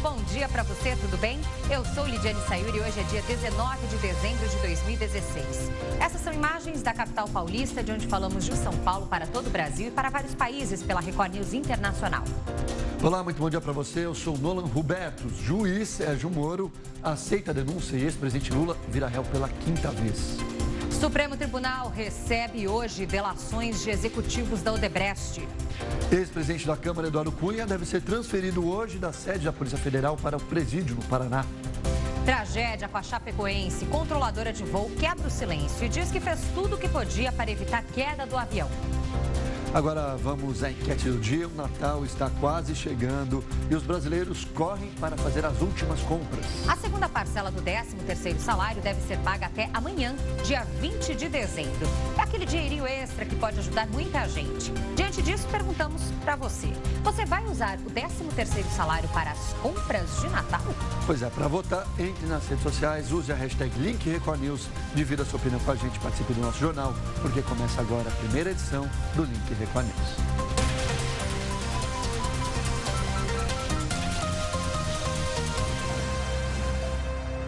bom dia para você, tudo bem? Eu sou Lidiane Sayuri e hoje é dia 19 de dezembro de 2016. Essas são imagens da capital paulista, de onde falamos de São Paulo para todo o Brasil e para vários países pela Record News Internacional. Olá, muito bom dia para você. Eu sou Nolan Roberto. Juiz Sérgio Moro aceita a denúncia e ex-presidente Lula vira réu pela 5ª vez. Supremo Tribunal recebe hoje delações de executivos da Odebrecht. Ex-presidente da Câmara, Eduardo Cunha, deve ser transferido hoje da sede da Polícia Federal para o presídio no Paraná. Tragédia com a chapecoense. Controladora de voo quebra o silêncio e diz que fez tudo o que podia para evitar a queda do avião. Agora vamos à enquete do dia. O Natal está quase chegando e os brasileiros correm para fazer as últimas compras. A segunda parcela do 13º salário deve ser paga até amanhã, dia 20 de dezembro. É aquele dinheirinho extra que pode ajudar muita gente. Diante disso, perguntamos para você. Você vai usar o 13º salário para as compras de Natal? Pois é, para votar, entre nas redes sociais, use a hashtag LinkRecordNews, divida a sua opinião com a gente, participe do nosso jornal, porque começa agora a primeira edição do Link Record News.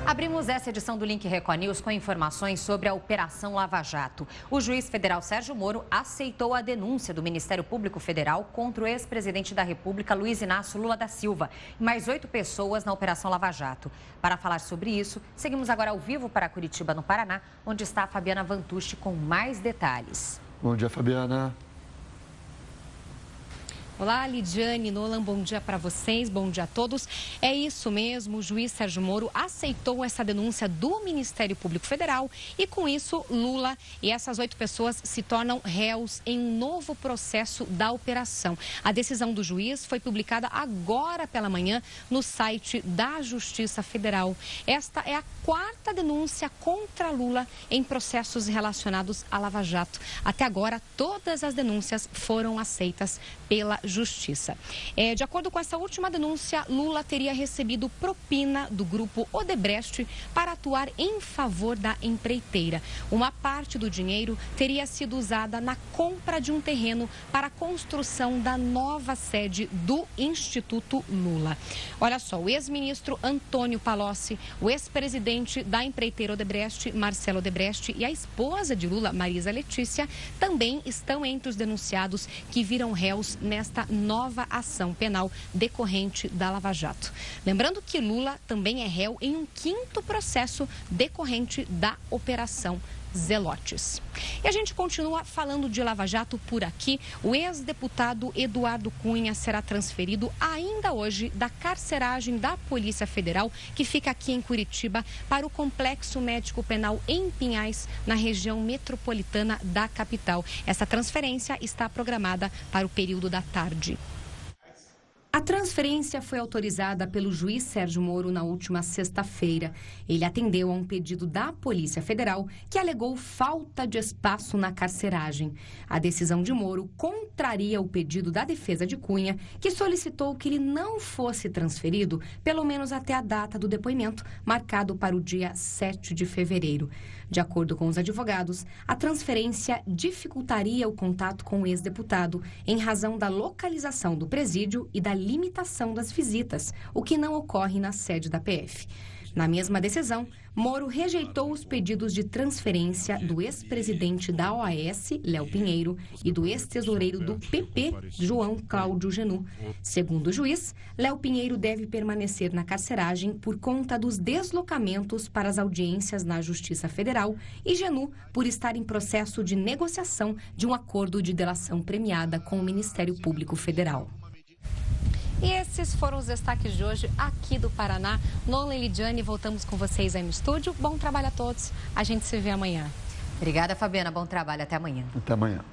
Abrimos essa edição do Link Record News com informações sobre a Operação Lava Jato. O juiz federal Sérgio Moro aceitou a denúncia do Ministério Público Federal contra o ex-presidente da República, Luiz Inácio Lula da Silva, e mais 8 pessoas na Operação Lava Jato. Para falar sobre isso, seguimos agora ao vivo para Curitiba, no Paraná, onde está a Fabiana Vantucci com mais detalhes. Bom dia, Fabiana. Olá, Lidiane, Nolan, bom dia para vocês, bom dia a todos. É isso mesmo, o juiz Sérgio Moro aceitou essa denúncia do Ministério Público Federal e, com isso, Lula e essas 8 pessoas se tornam réus em um novo processo da operação. A decisão do juiz foi publicada agora pela manhã no site da Justiça Federal. Esta é a 4ª denúncia contra Lula em processos relacionados à Lava Jato. Até agora, todas as denúncias foram aceitas pela Justiça. De acordo com essa última denúncia, Lula teria recebido propina do grupo Odebrecht para atuar em favor da empreiteira. Uma parte do dinheiro teria sido usada na compra de um terreno para a construção da nova sede do Instituto Lula. Olha só, o ex-ministro Antônio Palocci, o ex-presidente da empreiteira Odebrecht, Marcelo Odebrecht, e a esposa de Lula, Marisa Letícia, também estão entre os denunciados que viram réus nesta nova ação penal decorrente da Lava Jato. Lembrando que Lula também é réu em um 5º processo decorrente da Operação Zelotes. E a gente continua falando de Lava Jato por aqui. O ex-deputado Eduardo Cunha será transferido ainda hoje da carceragem da Polícia Federal, que fica aqui em Curitiba, para o Complexo Médico Penal em Pinhais, na região metropolitana da capital. Essa transferência está programada para o período da tarde. A transferência foi autorizada pelo juiz Sérgio Moro na última sexta-feira. Ele atendeu a um pedido da Polícia Federal que alegou falta de espaço na carceragem. A decisão de Moro contraria o pedido da defesa de Cunha, que solicitou que ele não fosse transferido, pelo menos até a data do depoimento, marcado para o dia 7 de fevereiro. De acordo com os advogados, a transferência dificultaria o contato com o ex-deputado em razão da localização do presídio e da limitação das visitas, o que não ocorre na sede da PF. Na mesma decisão, Moro rejeitou os pedidos de transferência do ex-presidente da OAS, Léo Pinheiro, e do ex-tesoureiro do PP, João Cláudio Genu. Segundo o juiz, Léo Pinheiro deve permanecer na carceragem por conta dos deslocamentos para as audiências na Justiça Federal e Genu por estar em processo de negociação de um acordo de delação premiada com o Ministério Público Federal. E esses foram os destaques de hoje aqui do Paraná. Nolan e Lidiane, voltamos com vocês aí no estúdio. Bom trabalho a todos. A gente se vê amanhã. Obrigada, Fabiana. Bom trabalho. Até amanhã. Até amanhã.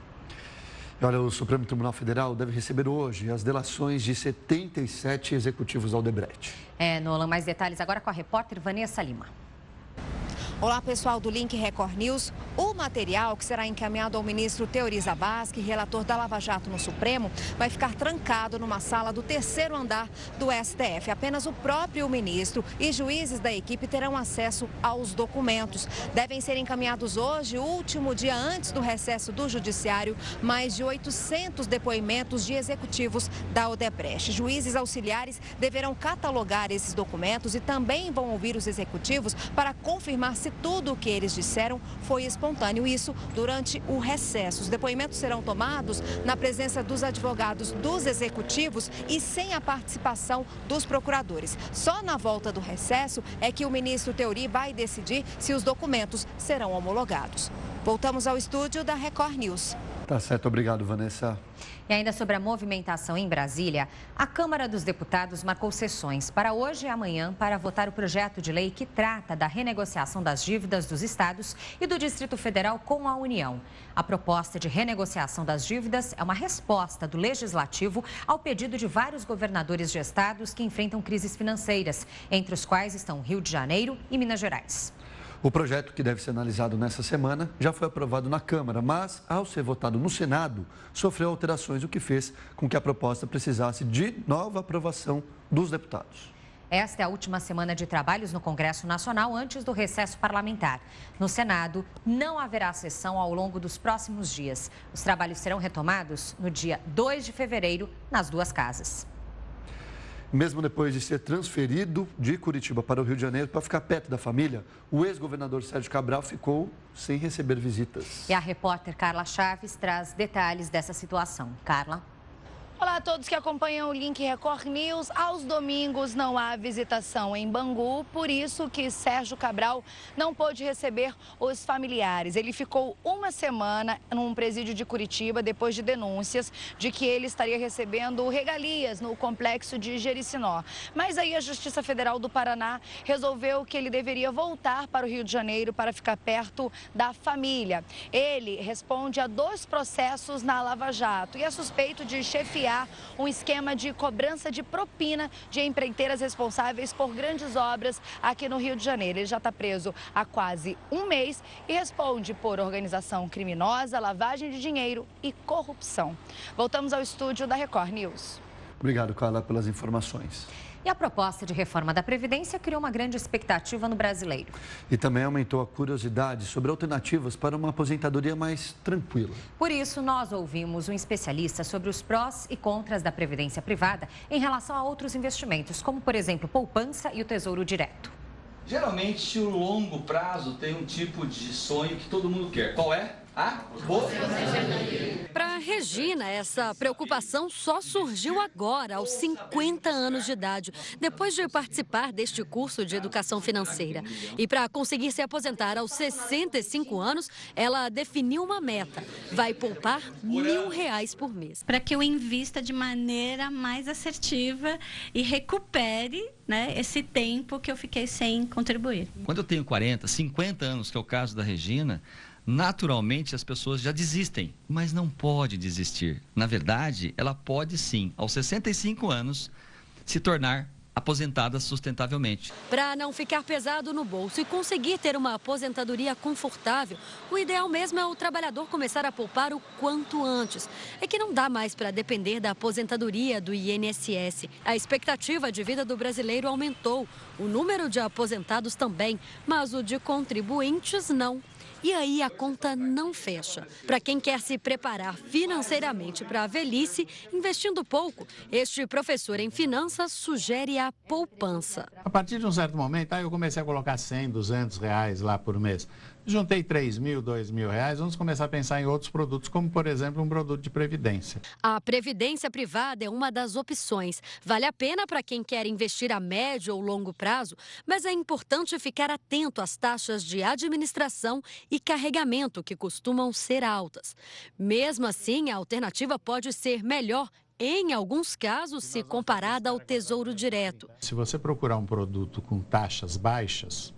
Olha, o Supremo Tribunal Federal deve receber hoje as delações de 77 executivos da Odebrecht. Nolan, mais detalhes agora com a repórter Vanessa Lima. Olá, pessoal do Link Record News. O material que será encaminhado ao ministro Teori Zavascki, relator da Lava Jato no Supremo, vai ficar trancado numa sala do 3º andar do STF. Apenas o próprio ministro e juízes da equipe terão acesso aos documentos. Devem ser encaminhados hoje, último dia antes do recesso do Judiciário, mais de 800 depoimentos de executivos da Odebrecht. Juízes auxiliares deverão catalogar esses documentos e também vão ouvir os executivos para confirmar se tudo o que eles disseram foi espontâneo. Isso durante o recesso. Os depoimentos serão tomados na presença dos advogados dos executivos e sem a participação dos procuradores. Só na volta do recesso é que o ministro Teori vai decidir se os documentos serão homologados. Voltamos ao estúdio da Record News. Tá certo, obrigado, Vanessa. E ainda sobre a movimentação em Brasília, a Câmara dos Deputados marcou sessões para hoje e amanhã para votar o projeto de lei que trata da renegociação das dívidas dos estados e do Distrito Federal com a União. A proposta de renegociação das dívidas é uma resposta do Legislativo ao pedido de vários governadores de estados que enfrentam crises financeiras, entre os quais estão Rio de Janeiro e Minas Gerais. O projeto, que deve ser analisado nessa semana, já foi aprovado na Câmara, mas, ao ser votado no Senado, sofreu alterações, o que fez com que a proposta precisasse de nova aprovação dos deputados. Esta é a última semana de trabalhos no Congresso Nacional antes do recesso parlamentar. No Senado, não haverá sessão ao longo dos próximos dias. Os trabalhos serão retomados no dia 2 de fevereiro, nas duas casas. Mesmo depois de ser transferido de Curitiba para o Rio de Janeiro para ficar perto da família, o ex-governador Sérgio Cabral ficou sem receber visitas. E a repórter Carla Chaves traz detalhes dessa situação. Carla. Olá a todos que acompanham o Link Record News. Aos domingos não há visitação em Bangu, por isso que Sérgio Cabral não pôde receber os familiares. Ele ficou uma semana num presídio de Curitiba depois de denúncias de que ele estaria recebendo regalias no complexo de Jericinó. Mas aí a Justiça Federal do Paraná resolveu que ele deveria voltar para o Rio de Janeiro para ficar perto da família. Ele responde a 2 processos na Lava Jato e é suspeito de chefiar um esquema de cobrança de propina de empreiteiras responsáveis por grandes obras aqui no Rio de Janeiro. Ele já está preso há quase um mês e responde por organização criminosa, lavagem de dinheiro e corrupção. Voltamos ao estúdio da Record News. Obrigado, Carla, pelas informações. E a proposta de reforma da Previdência criou uma grande expectativa no brasileiro. E também aumentou a curiosidade sobre alternativas para uma aposentadoria mais tranquila. Por isso, nós ouvimos um especialista sobre os prós e contras da Previdência privada em relação a outros investimentos, como, por exemplo, poupança e o Tesouro Direto. Geralmente, o longo prazo tem um tipo de sonho que todo mundo quer. Qual é? Para Regina, essa preocupação só surgiu agora, aos 50 anos de idade, depois de participar deste curso de educação financeira. E para conseguir se aposentar aos 65 anos, ela definiu uma meta: vai poupar R$1.000 por mês. Para que eu invista de maneira mais assertiva e recupere, esse tempo que eu fiquei sem contribuir. Quando eu tenho 40, 50 anos, que é o caso da Regina, naturalmente as pessoas já desistem, mas não pode desistir. Na verdade, ela pode sim, aos 65 anos, se tornar aposentada sustentavelmente. Para não ficar pesado no bolso e conseguir ter uma aposentadoria confortável, o ideal mesmo é o trabalhador começar a poupar o quanto antes. É que não dá mais para depender da aposentadoria do INSS. A expectativa de vida do brasileiro aumentou, o número de aposentados também, mas o de contribuintes não. E aí a conta não fecha. Para quem quer se preparar financeiramente para a velhice, investindo pouco, este professor em finanças sugere a poupança. A partir de um certo momento, eu comecei a colocar 100, 200 reais lá por mês. Juntei 3.000, 2.000 reais, vamos começar a pensar em outros produtos, como, por exemplo, um produto de previdência. A previdência privada é uma das opções. Vale a pena para quem quer investir a médio ou longo prazo, mas é importante ficar atento às taxas de administração e carregamento, que costumam ser altas. Mesmo assim, a alternativa pode ser melhor, em alguns casos, se comparada ao Tesouro Direto. Se você procurar um produto com taxas baixas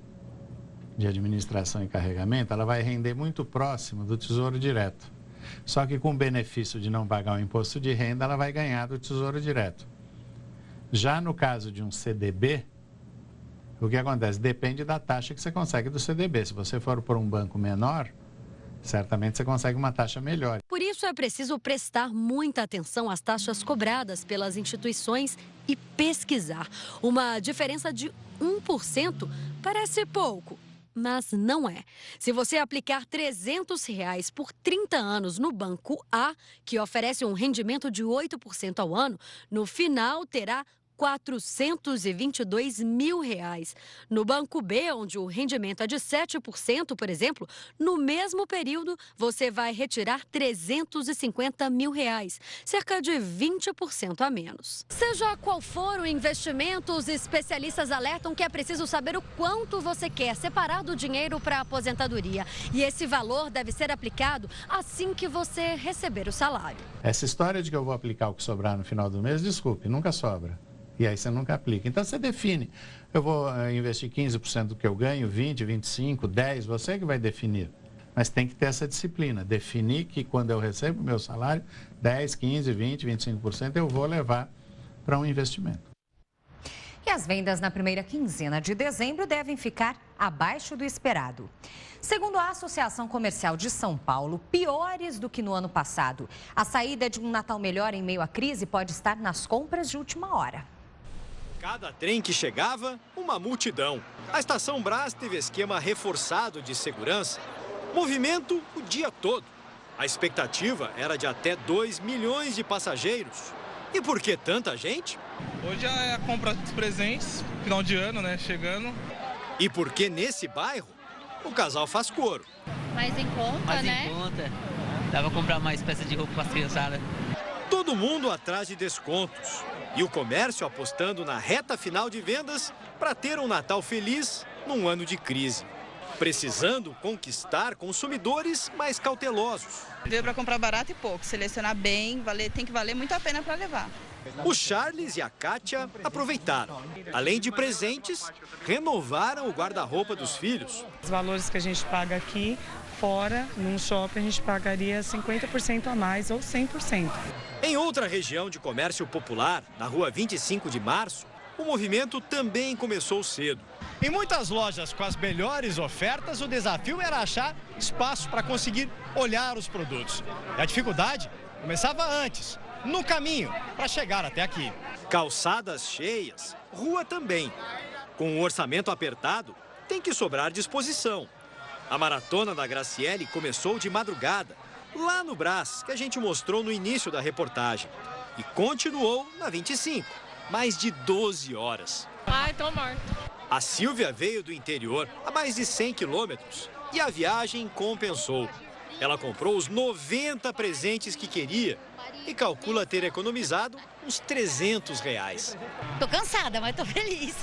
de administração e carregamento, ela vai render muito próximo do Tesouro Direto. Só que com o benefício de não pagar o imposto de renda, ela vai ganhar do Tesouro Direto. Já no caso de um CDB, O que acontece? Depende da taxa que você consegue do CDB. Se você for por um banco menor, certamente você consegue uma taxa melhor. Por isso é preciso prestar muita atenção às taxas cobradas pelas instituições e pesquisar. Uma diferença de 1% parece pouco, mas não é. Se você aplicar R$ 300 por 30 anos no Banco A, que oferece um rendimento de 8% ao ano, no final terá R$ 422 mil. No Banco B, onde o rendimento é de 7%, por exemplo, no mesmo período você vai retirar R$ 350 mil, cerca de 20% a menos. Seja qual for o investimento, os especialistas alertam que é preciso saber o quanto você quer separar do dinheiro para a aposentadoria. E esse valor deve ser aplicado assim que você receber o salário. Essa história de que eu vou aplicar o que sobrar no final do mês, desculpe, nunca sobra. E aí você nunca aplica. Então você define, eu vou investir 15% do que eu ganho, 20, 25, 10, você que vai definir. Mas tem que ter essa disciplina, definir que quando eu recebo o meu salário, 10, 15, 20, 25% eu vou levar para um investimento. E as vendas na primeira quinzena de dezembro devem ficar abaixo do esperado. Segundo a Associação Comercial de São Paulo, piores do que no ano passado. A saída de um Natal melhor em meio à crise pode estar nas compras de última hora. Cada trem que chegava, uma multidão. A Estação Brás teve esquema reforçado de segurança. Movimento o dia todo. A expectativa era de até 2 milhões de passageiros. E por que tanta gente? Hoje é a compra dos presentes, final de ano, né? Chegando. E porque nesse bairro, o casal faz coro. Mais em conta, mais né? Mais em conta. Dá pra comprar mais peças de roupa para as criançadas. Todo mundo atrás de descontos. E o comércio apostando na reta final de vendas para ter um Natal feliz num ano de crise. Precisando conquistar consumidores mais cautelosos. Veio para comprar barato e pouco, selecionar bem, tem que valer muito a pena para levar. O Charles e a Kátia aproveitaram. Além de presentes, renovaram o guarda-roupa dos filhos. Os valores que a gente paga aqui, fora, num shopping, a gente pagaria 50% a mais ou 100%. Em outra região de comércio popular, na rua 25 de março, o movimento também começou cedo. Em muitas lojas com as melhores ofertas, o desafio era achar espaço para conseguir olhar os produtos. E a dificuldade começava antes, no caminho, para chegar até aqui. Calçadas cheias, rua também. Com o orçamento apertado, tem que sobrar disposição. A maratona da Graciele começou de madrugada, lá no Brás, que a gente mostrou no início da reportagem. E continuou na 25, mais de 12 horas. Ai, tô morta. A Silvia veio do interior a mais de 100 quilômetros e a viagem compensou. Ela comprou os 90 presentes que queria e calcula ter economizado uns R$300. Tô cansada, mas tô feliz.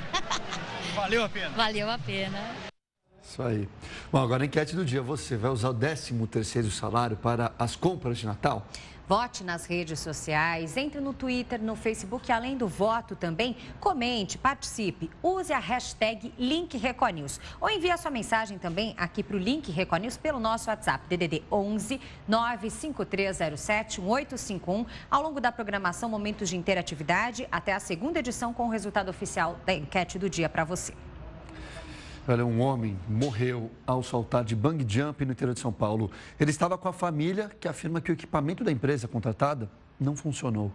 Valeu a pena? Valeu a pena. Isso aí. Bom, agora a enquete do dia. Você vai usar o 13º salário para as compras de Natal? Vote nas redes sociais, entre no Twitter, no Facebook, além do voto também, comente, participe, use a hashtag LinkRecoNews ou envie a sua mensagem também aqui para o Link Reconews pelo nosso WhatsApp, DDD 11 95307 1851. Ao longo da programação, momentos de interatividade até a segunda edição com o resultado oficial da enquete do dia para você. Olha, um homem morreu ao saltar de bungee jump no interior de São Paulo. Ele estava com a família, que afirma que o equipamento da empresa contratada não funcionou.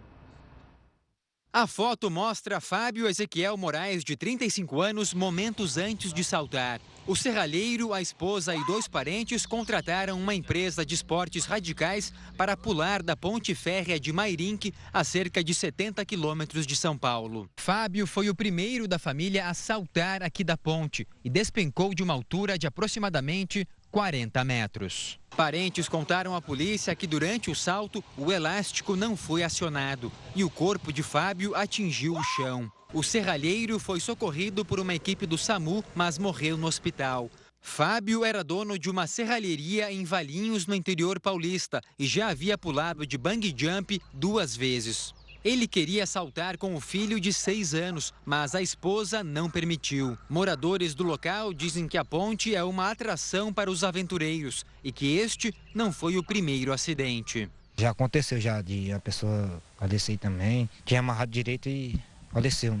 A foto mostra Fábio Ezequiel Moraes, de 35 anos, momentos antes de saltar. O serralheiro, a esposa e 2 parentes contrataram uma empresa de esportes radicais para pular da ponte férrea de Mairinque, a cerca de 70 quilômetros de São Paulo. Fábio foi o primeiro da família a saltar aqui da ponte e despencou de uma altura de aproximadamente 40 metros. Parentes contaram à polícia que durante o salto o elástico não foi acionado e o corpo de Fábio atingiu o chão. O serralheiro foi socorrido por uma equipe do SAMU, mas morreu no hospital. Fábio era dono de uma serralheria em Valinhos, no interior paulista, e já havia pulado de bungee jump 2 vezes. Ele queria saltar com o filho de 6 anos, mas a esposa não permitiu. Moradores do local dizem que a ponte é uma atração para os aventureiros e que este não foi o primeiro acidente. Já aconteceu de a pessoa falecer também, tinha amarrado direito e faleceu.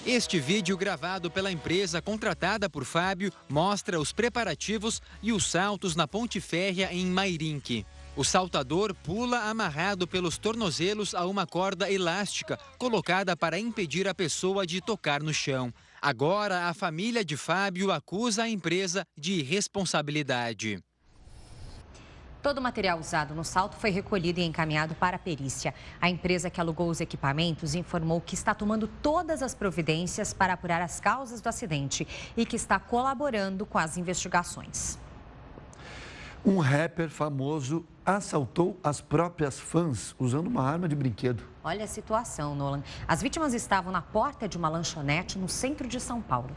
Este vídeo, gravado pela empresa contratada por Fábio, mostra os preparativos e os saltos na ponte férrea em Mairinque. O saltador pula amarrado pelos tornozelos a uma corda elástica colocada para impedir a pessoa de tocar no chão. Agora, a família de Fábio acusa a empresa de irresponsabilidade. Todo o material usado no salto foi recolhido e encaminhado para a perícia. A empresa que alugou os equipamentos informou que está tomando todas as providências para apurar as causas do acidente e que está colaborando com as investigações. Um rapper famoso assaltou as próprias fãs usando uma arma de brinquedo. Olha a situação, Nolan. As vítimas estavam na porta de uma lanchonete no centro de São Paulo.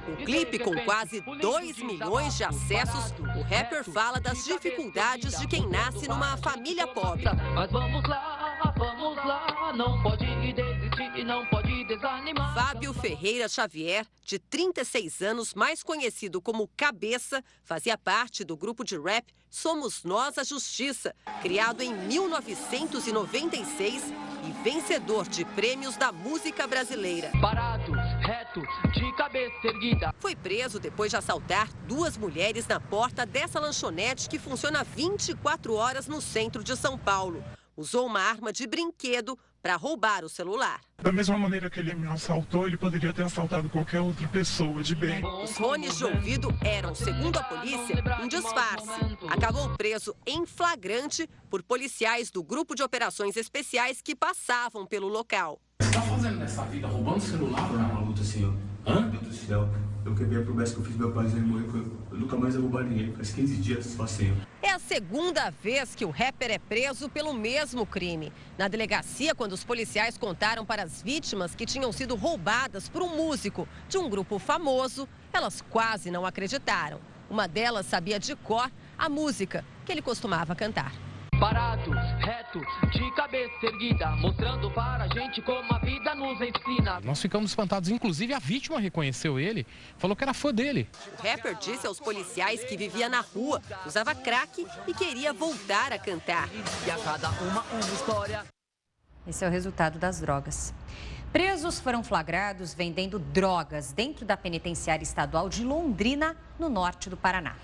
Um clipe com quase 2 milhões de acessos, o rapper fala das dificuldades de quem nasce numa família pobre. Mas vamos lá, não pode desistir, não pode desanimar. Fábio Ferreira Xavier, de 36 anos, mais conhecido como Cabeça, fazia parte do grupo de rap Somos Nós a Justiça, criado em 1996 e vencedor de prêmios da música brasileira. Parado, reto, de cabeça erguida. Foi preso depois de assaltar 2 mulheres na porta dessa lanchonete que funciona 24 horas no centro de São Paulo. Usou uma arma de brinquedo para roubar o celular. Da mesma maneira que ele me assaltou, ele poderia ter assaltado qualquer outra pessoa de bem. Os fones de ouvido eram, segundo a polícia, um disfarce. Acabou preso em flagrante por policiais do Grupo de Operações Especiais que passavam pelo local. O que você tá fazendo nessa vida? Roubando celular ou na luta, senhor? Hã? Meu Deus do céu. Eu quebrei a promessa que eu fiz pro meu pai, ele morreu. Eu nunca mais vou roubar ninguém. Faz 15 dias, só senhor. É a segunda vez que o rapper é preso pelo mesmo crime. Na delegacia, quando os policiais contaram para as vítimas que tinham sido roubadas por um músico de um grupo famoso, elas quase não acreditaram. Uma delas sabia de cor a música que ele costumava cantar. Parado, reto, de cabeça erguida, mostrando para a gente como a vida nos ensina. Nós ficamos espantados, inclusive a vítima reconheceu ele, falou que era fã dele. O rapper disse aos policiais que vivia na rua, usava crack e queria voltar a cantar. E a cada uma história. Esse é o resultado das drogas. Presos foram flagrados vendendo drogas dentro da penitenciária estadual de Londrina, no norte do Paraná.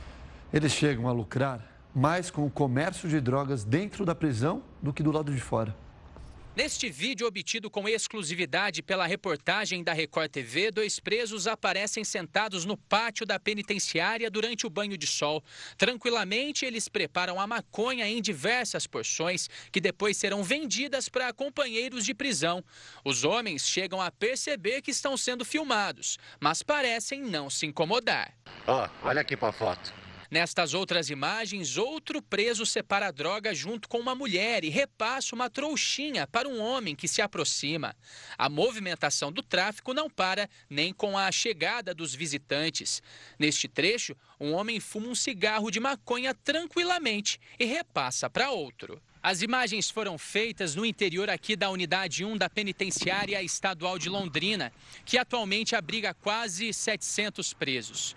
Eles chegam a lucrar mais com o comércio de drogas dentro da prisão do que do lado de fora. Neste vídeo obtido com exclusividade pela reportagem da Record TV, 2 presos aparecem sentados no pátio da penitenciária durante o banho de sol. Tranquilamente, eles preparam a maconha em diversas porções que depois serão vendidas para companheiros de prisão. Os homens chegam a perceber que estão sendo filmados, mas parecem não se incomodar. Olha aqui para a foto. Nestas outras imagens, outro preso separa a droga junto com uma mulher e repassa uma trouxinha para um homem que se aproxima. A movimentação do tráfico não para nem com a chegada dos visitantes. Neste trecho, um homem fuma um cigarro de maconha tranquilamente e repassa para outro. As imagens foram feitas no interior aqui da Unidade 1 da Penitenciária Estadual de Londrina, que atualmente abriga quase 700 presos.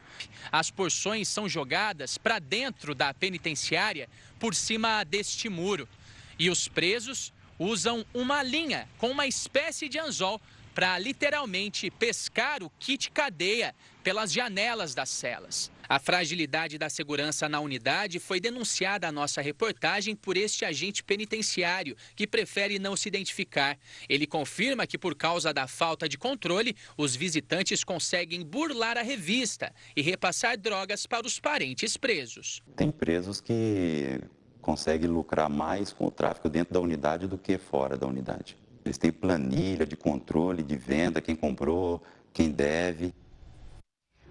As porções são jogadas para dentro da penitenciária por cima deste muro. E os presos usam uma linha com uma espécie de anzol para literalmente pescar o kit cadeia pelas janelas das celas. A fragilidade da segurança na unidade foi denunciada à nossa reportagem por este agente penitenciário, que prefere não se identificar. Ele confirma que, por causa da falta de controle, os visitantes conseguem burlar a revista e repassar drogas para os parentes presos. Tem presos que conseguem lucrar mais com o tráfico dentro da unidade do que fora da unidade. Eles têm planilha de controle, de venda, quem comprou, quem deve.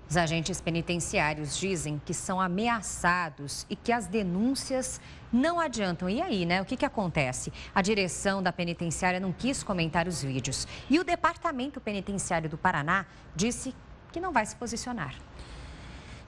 Os agentes penitenciários dizem que são ameaçados e que as denúncias não adiantam. E aí, né? O que acontece? A direção da penitenciária não quis comentar os vídeos. E o Departamento Penitenciário do Paraná disse que não vai se posicionar.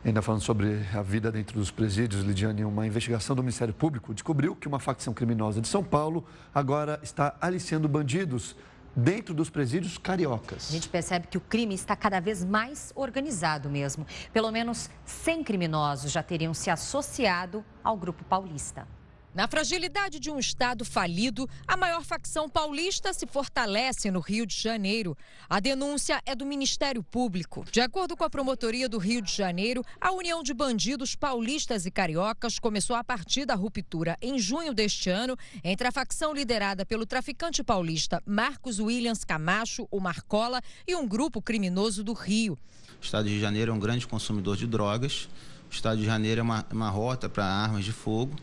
Ainda falando sobre a vida dentro dos presídios, Lidiane, uma investigação do Ministério Público descobriu que uma facção criminosa de São Paulo agora está aliciando bandidos dentro dos presídios cariocas. A gente percebe que o crime está cada vez mais organizado mesmo. Pelo menos 100 criminosos já teriam se associado ao grupo paulista. Na fragilidade de um Estado falido, a maior facção paulista se fortalece no Rio de Janeiro. A denúncia é do Ministério Público. De acordo com a Promotoria do Rio de Janeiro, a união de bandidos paulistas e cariocas começou a partir da ruptura em junho deste ano entre a facção liderada pelo traficante paulista Marcos Williams Camacho, o Marcola, e um grupo criminoso do Rio. O Estado de Janeiro é um grande consumidor de drogas. O Estado de Janeiro é uma rota para armas de fogo.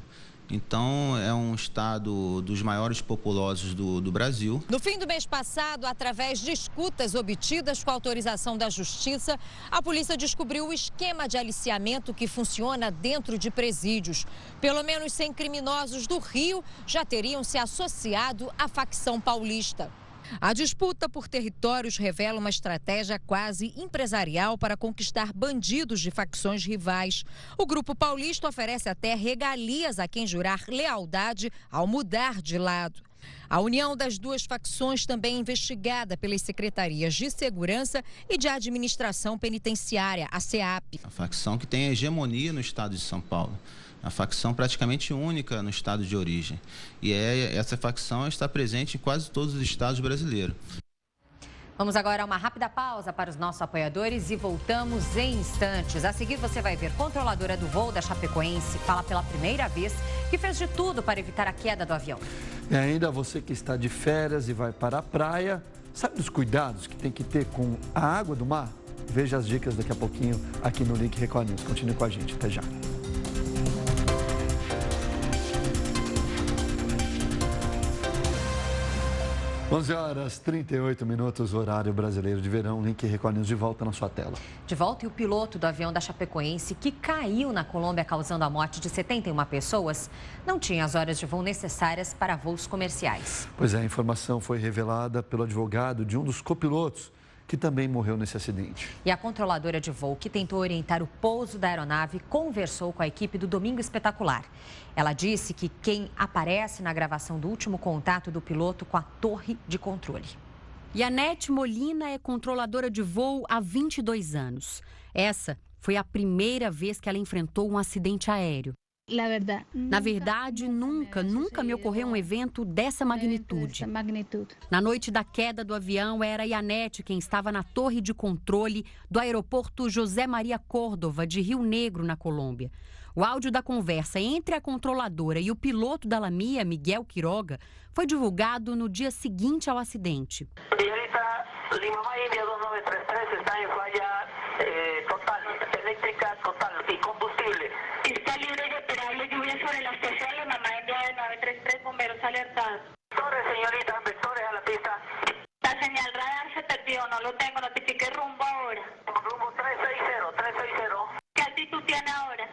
Então, é um estado dos maiores populosos do Brasil. No fim do mês passado, através de escutas obtidas com autorização da Justiça, a polícia descobriu o esquema de aliciamento que funciona dentro de presídios. Pelo menos 100 criminosos do Rio já teriam se associado à facção paulista. A disputa por territórios revela uma estratégia quase empresarial para conquistar bandidos de facções rivais. O Grupo Paulista oferece até regalias a quem jurar lealdade ao mudar de lado. A união das duas facções também é investigada pelas secretarias de Segurança e de Administração Penitenciária, a SEAP. A facção que tem a hegemonia no estado de São Paulo. A facção praticamente única no estado de origem. E essa facção está presente em quase todos os estados brasileiros. Vamos agora a uma rápida pausa para os nossos apoiadores e voltamos em instantes. A seguir você vai ver controladora do voo da Chapecoense fala pela primeira vez que fez de tudo para evitar a queda do avião. E ainda você que está de férias e vai para a praia, sabe dos cuidados que tem que ter com a água do mar? Veja as dicas daqui a pouquinho aqui no Link Record News. Continue com a gente, até já. 11h38, horário brasileiro de verão. Link Record News de volta na sua tela. De volta, e o piloto do avião da Chapecoense, que caiu na Colômbia causando a morte de 71 pessoas, não tinha as horas de voo necessárias para voos comerciais. Pois é, a informação foi revelada pelo advogado de um dos copilotos, que também morreu nesse acidente. E a controladora de voo, que tentou orientar o pouso da aeronave, conversou com a equipe do Domingo Espetacular. Ela disse que quem aparece na gravação do último contato do piloto com a torre de controle. Yanete Molina é controladora de voo há 22 anos. Essa foi a primeira vez que ela enfrentou um acidente aéreo. Na verdade, nunca me ocorreu um evento dessa magnitude. Na noite da queda do avião, era Yanete quem estava na torre de controle do aeroporto José Maria Córdova, de Rio Negro, na Colômbia. O áudio da conversa entre a controladora e o piloto da Lamia, Miguel Quiroga, foi divulgado no dia seguinte ao acidente. Senhorita, Lima Índia 2933 está em falha total, elétrica total e combustível. Está libre de operable lluvia sobre la estación Lima India 933, bomberos alertados. Vectores, señorita, vectores a la pista. La señal radar se perdió, no lo tengo, notifique rumbo ahora. Rumbo 360, 360. ¿Qué altitud tiene ahora?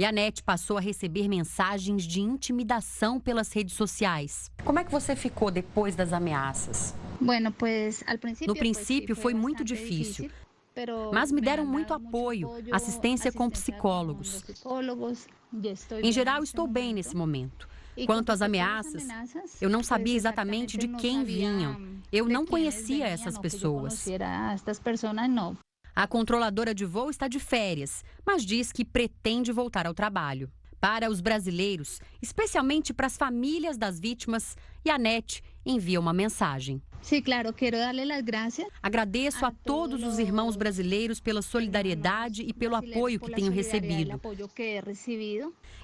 Yanete passou a receber mensagens de intimidação pelas redes sociais. Como é que você ficou depois das ameaças? No princípio foi muito difícil, mas me deram muito apoio, assistência com psicólogos. Em geral, estou bem nesse momento. Quanto às ameaças, eu não sabia exatamente de quem vinham. Eu não conhecia essas pessoas. A controladora de voo está de férias, mas diz que pretende voltar ao trabalho. Para os brasileiros, especialmente para as famílias das vítimas, Yanete envia uma mensagem. Agradeço a todos os irmãos brasileiros pela solidariedade e pelo apoio que tenho recebido.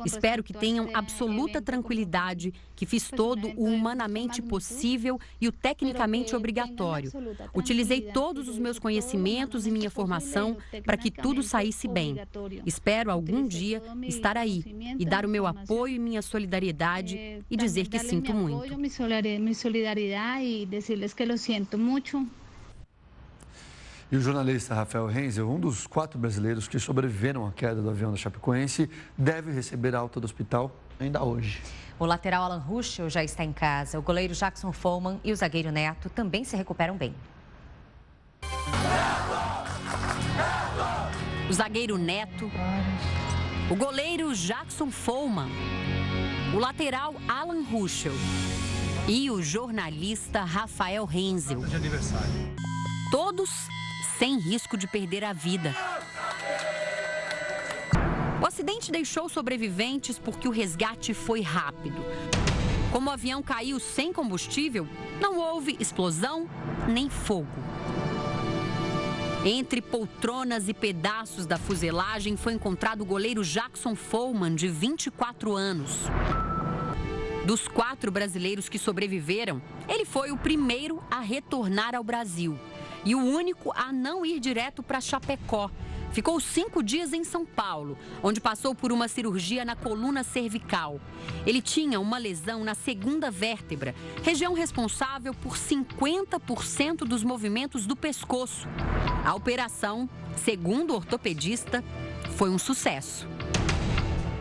Espero que tenham absoluta tranquilidade, que fiz todo o humanamente possível e o tecnicamente obrigatório. Utilizei todos os meus conhecimentos e minha formação para que tudo saísse bem. Espero algum dia estar aí e dar o meu apoio e minha solidariedade e dizer que sinto muito. Que eu sinto muito. E o jornalista Rafael Renzel, um dos 4 brasileiros que sobreviveram à queda do avião da Chapecoense, deve receber alta do hospital ainda hoje. O lateral Alan Ruschel já está em casa. O goleiro Jackson Follmann e o zagueiro Neto também se recuperam bem. O zagueiro Neto, o goleiro Jackson Follmann, o lateral Alan Ruschel e o jornalista Rafael Renzel. Todos sem risco de perder a vida. O acidente deixou sobreviventes porque o resgate foi rápido. Como o avião caiu sem combustível, não houve explosão nem fogo. Entre poltronas e pedaços da fuselagem foi encontrado o goleiro Jackson Follmann, de 24 anos. Dos 4 brasileiros que sobreviveram, ele foi o primeiro a retornar ao Brasil e o único a não ir direto para Chapecó. Ficou 5 dias em São Paulo, onde passou por uma cirurgia na coluna cervical. Ele tinha uma lesão na segunda vértebra, região responsável por 50% dos movimentos do pescoço. A operação, segundo o ortopedista, foi um sucesso.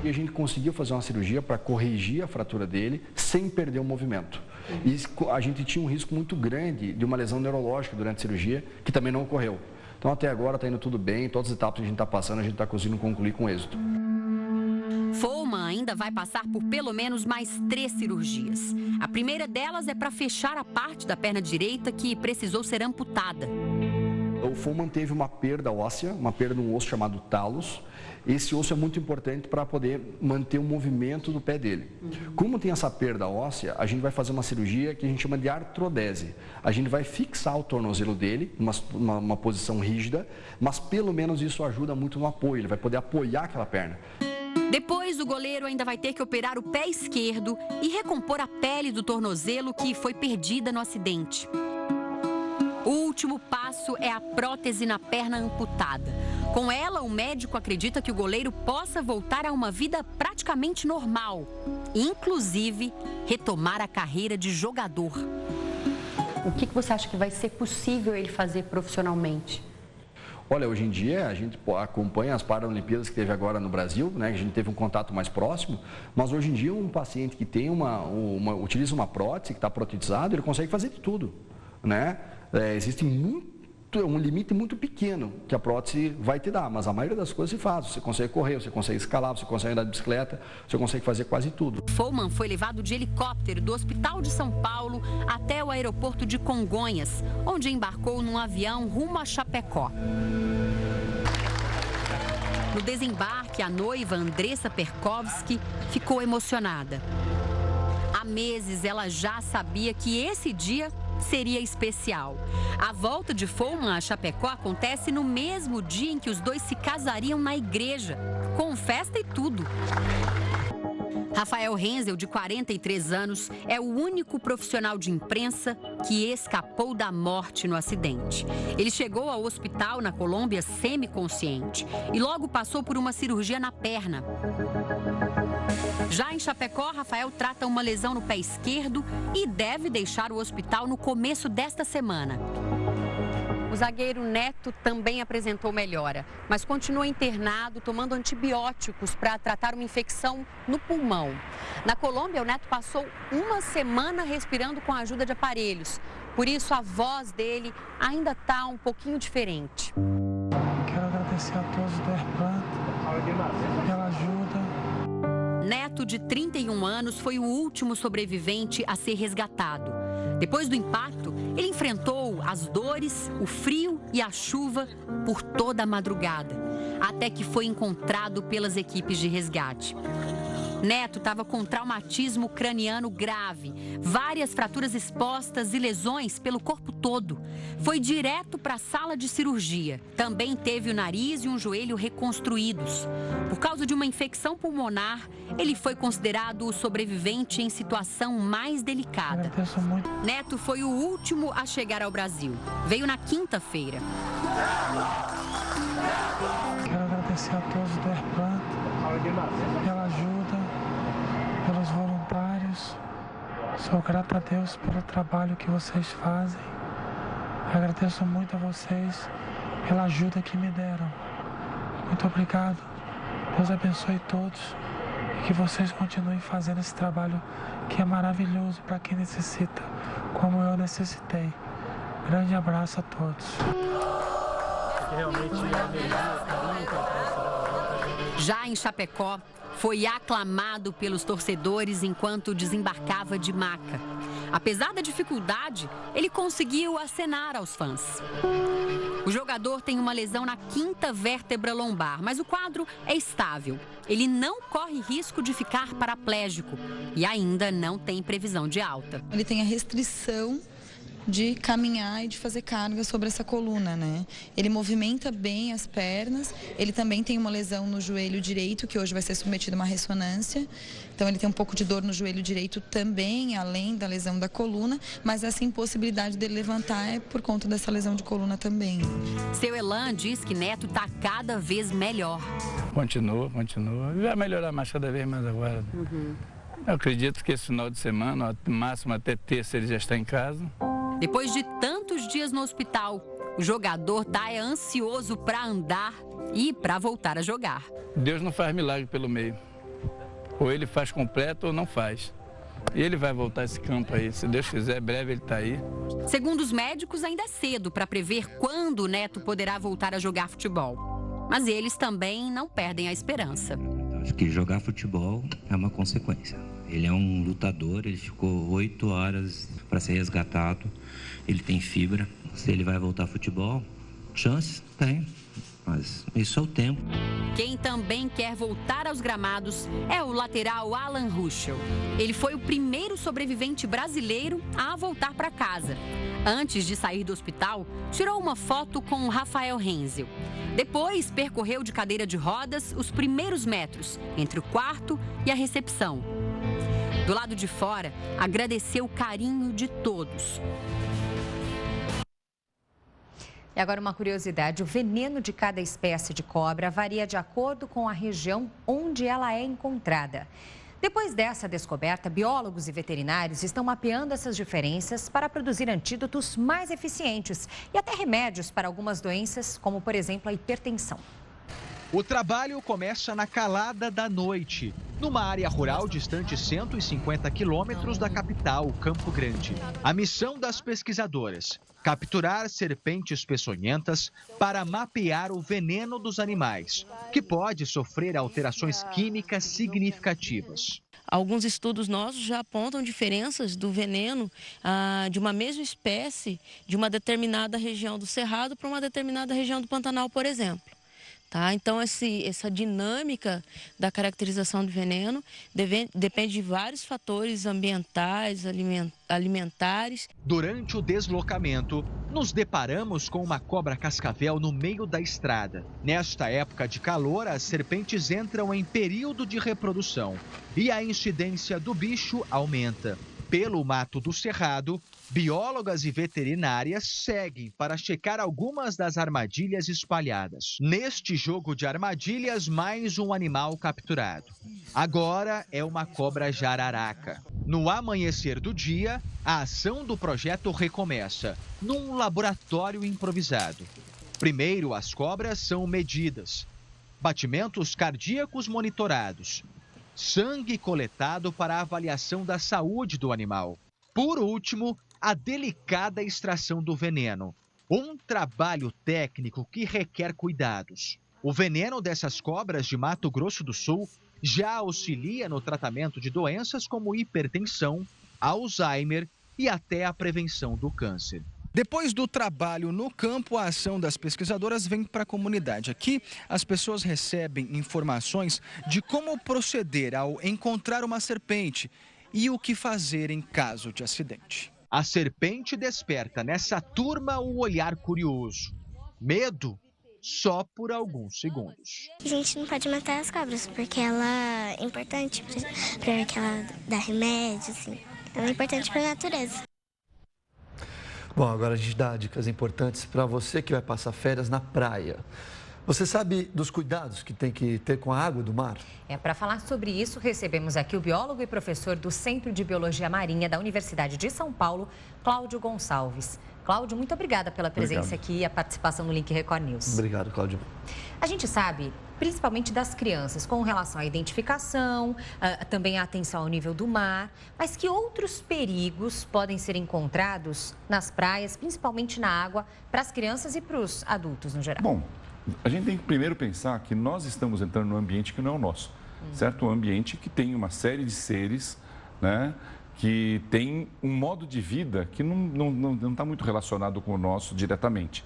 E a gente conseguiu fazer uma cirurgia para corrigir a fratura dele sem perder o movimento. E a gente tinha um risco muito grande de uma lesão neurológica durante a cirurgia, que também não ocorreu. Então, até agora está indo tudo bem, todas as etapas que a gente está passando, a gente está conseguindo concluir com êxito. Follmann ainda vai passar por pelo menos mais 3 cirurgias. A primeira delas é para fechar a parte da perna direita que precisou ser amputada. O Follmann teve uma perda óssea, uma perda de um osso chamado talos. Esse osso é muito importante para poder manter o movimento do pé dele. Como tem essa perda óssea, a gente vai fazer uma cirurgia que a gente chama de artrodese. A gente vai fixar o tornozelo dele, numa posição rígida, mas pelo menos isso ajuda muito no apoio, ele vai poder apoiar aquela perna. Depois, o goleiro ainda vai ter que operar o pé esquerdo e recompor a pele do tornozelo que foi perdida no acidente. O último passo é a prótese na perna amputada. Com ela, o médico acredita que o goleiro possa voltar a uma vida praticamente normal, inclusive retomar a carreira de jogador. O que você acha que vai ser possível ele fazer profissionalmente? Olha, hoje em dia a gente acompanha as Paralimpíadas que teve agora no Brasil, né? A gente teve um contato mais próximo, mas hoje em dia um paciente que tem utiliza uma prótese, que está protetizado, ele consegue fazer de tudo, né? Existe um limite muito pequeno que a prótese vai te dar, mas a maioria das coisas se faz. Você consegue correr, você consegue escalar, você consegue andar de bicicleta, você consegue fazer quase tudo. Follmann foi levado de helicóptero do Hospital de São Paulo até o aeroporto de Congonhas, onde embarcou num avião rumo a Chapecó. No desembarque, a noiva Andressa Perkowski ficou emocionada. Há meses ela já sabia que esse dia seria especial. A volta de Follmann a Chapecó acontece no mesmo dia em que os dois se casariam na igreja, com festa e tudo. Rafael Renzel, de 43 anos, é o único profissional de imprensa que escapou da morte no acidente. Ele chegou ao hospital na Colômbia semiconsciente e logo passou por uma cirurgia na perna. Já em Chapecó, Rafael trata uma lesão no pé esquerdo e deve deixar o hospital no começo desta semana. O zagueiro Neto também apresentou melhora, mas continua internado tomando antibióticos para tratar uma infecção no pulmão. Na Colômbia, o Neto passou uma semana respirando com a ajuda de aparelhos. Por isso, a voz dele ainda está um pouquinho diferente. Quero agradecer a todos do Airplan pela ajuda. Neto, de 31 anos, foi o último sobrevivente a ser resgatado. Depois do impacto, ele enfrentou as dores, o frio e a chuva por toda a madrugada, até que foi encontrado pelas equipes de resgate. Neto estava com traumatismo craniano grave, várias fraturas expostas e lesões pelo corpo todo. Foi direto para a sala de cirurgia. Também teve o nariz e um joelho reconstruídos. Por causa de uma infecção pulmonar, ele foi considerado o sobrevivente em situação mais delicada. Neto foi o último a chegar ao Brasil. Veio na quinta-feira. Quero agradecer a todos do Airplan pela ajuda, pelos voluntários. Sou grato a Deus pelo trabalho que vocês fazem. Agradeço muito a vocês pela ajuda que me deram. Muito obrigado. Deus abençoe todos e que vocês continuem fazendo esse trabalho que é maravilhoso para quem necessita, como eu necessitei. Grande abraço a todos. Já em Chapecó, foi aclamado pelos torcedores enquanto desembarcava de maca. Apesar da dificuldade, ele conseguiu acenar aos fãs. O jogador tem uma lesão na 5ª vértebra lombar, mas o quadro é estável. Ele não corre risco de ficar paraplégico e ainda não tem previsão de alta. Ele tem a restrição de caminhar e de fazer carga sobre essa coluna, né? Ele movimenta bem as pernas, ele também tem uma lesão no joelho direito, que hoje vai ser submetido a uma ressonância. Então ele tem um pouco de dor no joelho direito também, além da lesão da coluna, mas essa impossibilidade dele levantar é por conta dessa lesão de coluna também. Seu Elan diz que Neto está cada vez melhor. Continua. Vai melhorar mais cada vez mais agora. Eu acredito que esse final de semana, no máximo até terça, ele já está em casa. Depois de tantos dias no hospital, o jogador está ansioso para andar e para voltar a jogar. Deus não faz milagre pelo meio. Ou ele faz completo ou não faz. E ele vai voltar a esse campo aí. Se Deus quiser, breve ele está aí. Segundo os médicos, ainda é cedo para prever quando o Neto poderá voltar a jogar futebol. Mas eles também não perdem a esperança. Acho que jogar futebol é uma consequência. Ele é um lutador, ele ficou 8 horas para ser resgatado. Ele tem fibra. Se ele vai voltar ao futebol, chance tem. Mas isso é o tempo. Quem também quer voltar aos gramados é o lateral Alan Ruschel. Ele foi o primeiro sobrevivente brasileiro a voltar para casa. Antes de sair do hospital, tirou uma foto com o Rafael Renzel. Depois, percorreu de cadeira de rodas os primeiros metros entre o quarto e a recepção. Do lado de fora, agradeceu o carinho de todos. E agora uma curiosidade, o veneno de cada espécie de cobra varia de acordo com a região onde ela é encontrada. Depois dessa descoberta, biólogos e veterinários estão mapeando essas diferenças para produzir antídotos mais eficientes e até remédios para algumas doenças, como por exemplo a hipertensão. O trabalho começa na calada da noite, numa área rural distante 150 quilômetros da capital, Campo Grande. A missão das pesquisadoras: capturar serpentes peçonhentas para mapear o veneno dos animais, que pode sofrer alterações químicas significativas. Alguns estudos nossos já apontam diferenças do veneno de uma mesma espécie de uma determinada região do Cerrado para uma determinada região do Pantanal, por exemplo. Então, essa dinâmica da caracterização do veneno depende de vários fatores ambientais, alimentares. Durante o deslocamento, nos deparamos com uma cobra cascavel no meio da estrada. Nesta época de calor, as serpentes entram em período de reprodução e a incidência do bicho aumenta. Pelo mato do Cerrado, biólogas e veterinárias seguem para checar algumas das armadilhas espalhadas. Neste jogo de armadilhas, mais um animal capturado. Agora é uma cobra jararaca. No amanhecer do dia, a ação do projeto recomeça, num laboratório improvisado. Primeiro, as cobras são medidas, batimentos cardíacos monitorados, sangue coletado para a avaliação da saúde do animal. Por último, a delicada extração do veneno. Um trabalho técnico que requer cuidados. O veneno dessas cobras de Mato Grosso do Sul já auxilia no tratamento de doenças como hipertensão, Alzheimer e até a prevenção do câncer. Depois do trabalho no campo, a ação das pesquisadoras vem para a comunidade. Aqui, as pessoas recebem informações de como proceder ao encontrar uma serpente e o que fazer em caso de acidente. A serpente desperta nessa turma o olhar curioso. Medo só por alguns segundos. A gente não pode matar as cobras, porque ela é importante para que ela dá remédio, assim. Ela é importante para a natureza. Bom, agora a gente dá dicas importantes para você que vai passar férias na praia. Você sabe dos cuidados que tem que ter com a água do mar? Para falar sobre isso, recebemos aqui o biólogo e professor do Centro de Biologia Marinha da Universidade de São Paulo, Cláudio Gonçalves. Cláudio, muito obrigada pela presença aqui e a participação no Link Record News. Obrigado, Cláudio. A gente sabe, principalmente das crianças, com relação à identificação, também a atenção ao nível do mar, mas que outros perigos podem ser encontrados nas praias, principalmente na água, para as crianças e para os adultos no geral? Bom, a gente tem que primeiro pensar que nós estamos entrando num ambiente que não é o nosso, certo? Um ambiente que tem uma série de seres, né, que tem um modo de vida que não está muito relacionado com o nosso diretamente,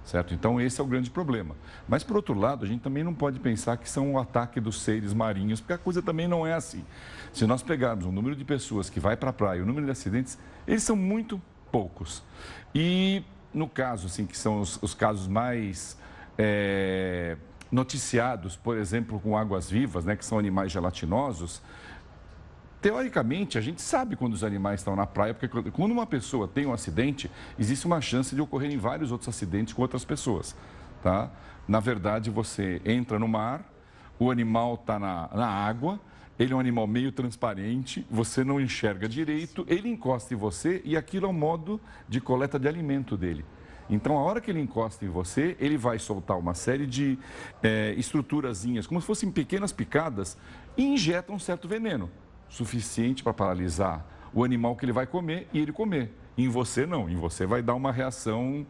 certo? Então, esse é o grande problema. Mas, por outro lado, a gente também não pode pensar que são o ataque dos seres marinhos, porque a coisa também não é assim. Se nós pegarmos o número de pessoas que vai para a praia, o número de acidentes, eles são muito poucos. E, no caso, assim, que são os casos mais noticiados, por exemplo, com águas-vivas, né, que são animais gelatinosos, teoricamente, a gente sabe quando os animais estão na praia, porque quando uma pessoa tem um acidente, existe uma chance de ocorrerem vários outros acidentes com outras pessoas, tá? Na verdade, você entra no mar, o animal está na água, ele é um animal meio transparente, você não enxerga direito, ele encosta em você e aquilo é o modo de coleta de alimento dele. Então, a hora que ele encosta em você, ele vai soltar uma série de estruturazinhas, como se fossem pequenas picadas, e injeta um certo veneno, suficiente para paralisar o animal que ele vai comer e ele comer. Em você, não. Em você vai dar uma reação,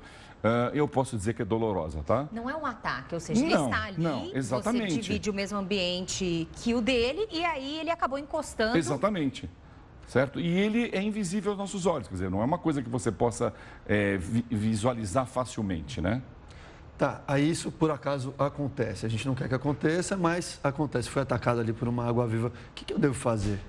eu posso dizer que é dolorosa, tá? Não é um ataque, ou seja, ele está ali, não, exatamente. Você divide o mesmo ambiente que o dele e aí ele acabou encostando. Exatamente. Certo? E ele é invisível aos nossos olhos, quer dizer, não é uma coisa que você possa visualizar facilmente, né? Tá, aí isso por acaso acontece. A gente não quer que aconteça, mas acontece. Foi atacado ali por uma água-viva. O que eu devo fazer?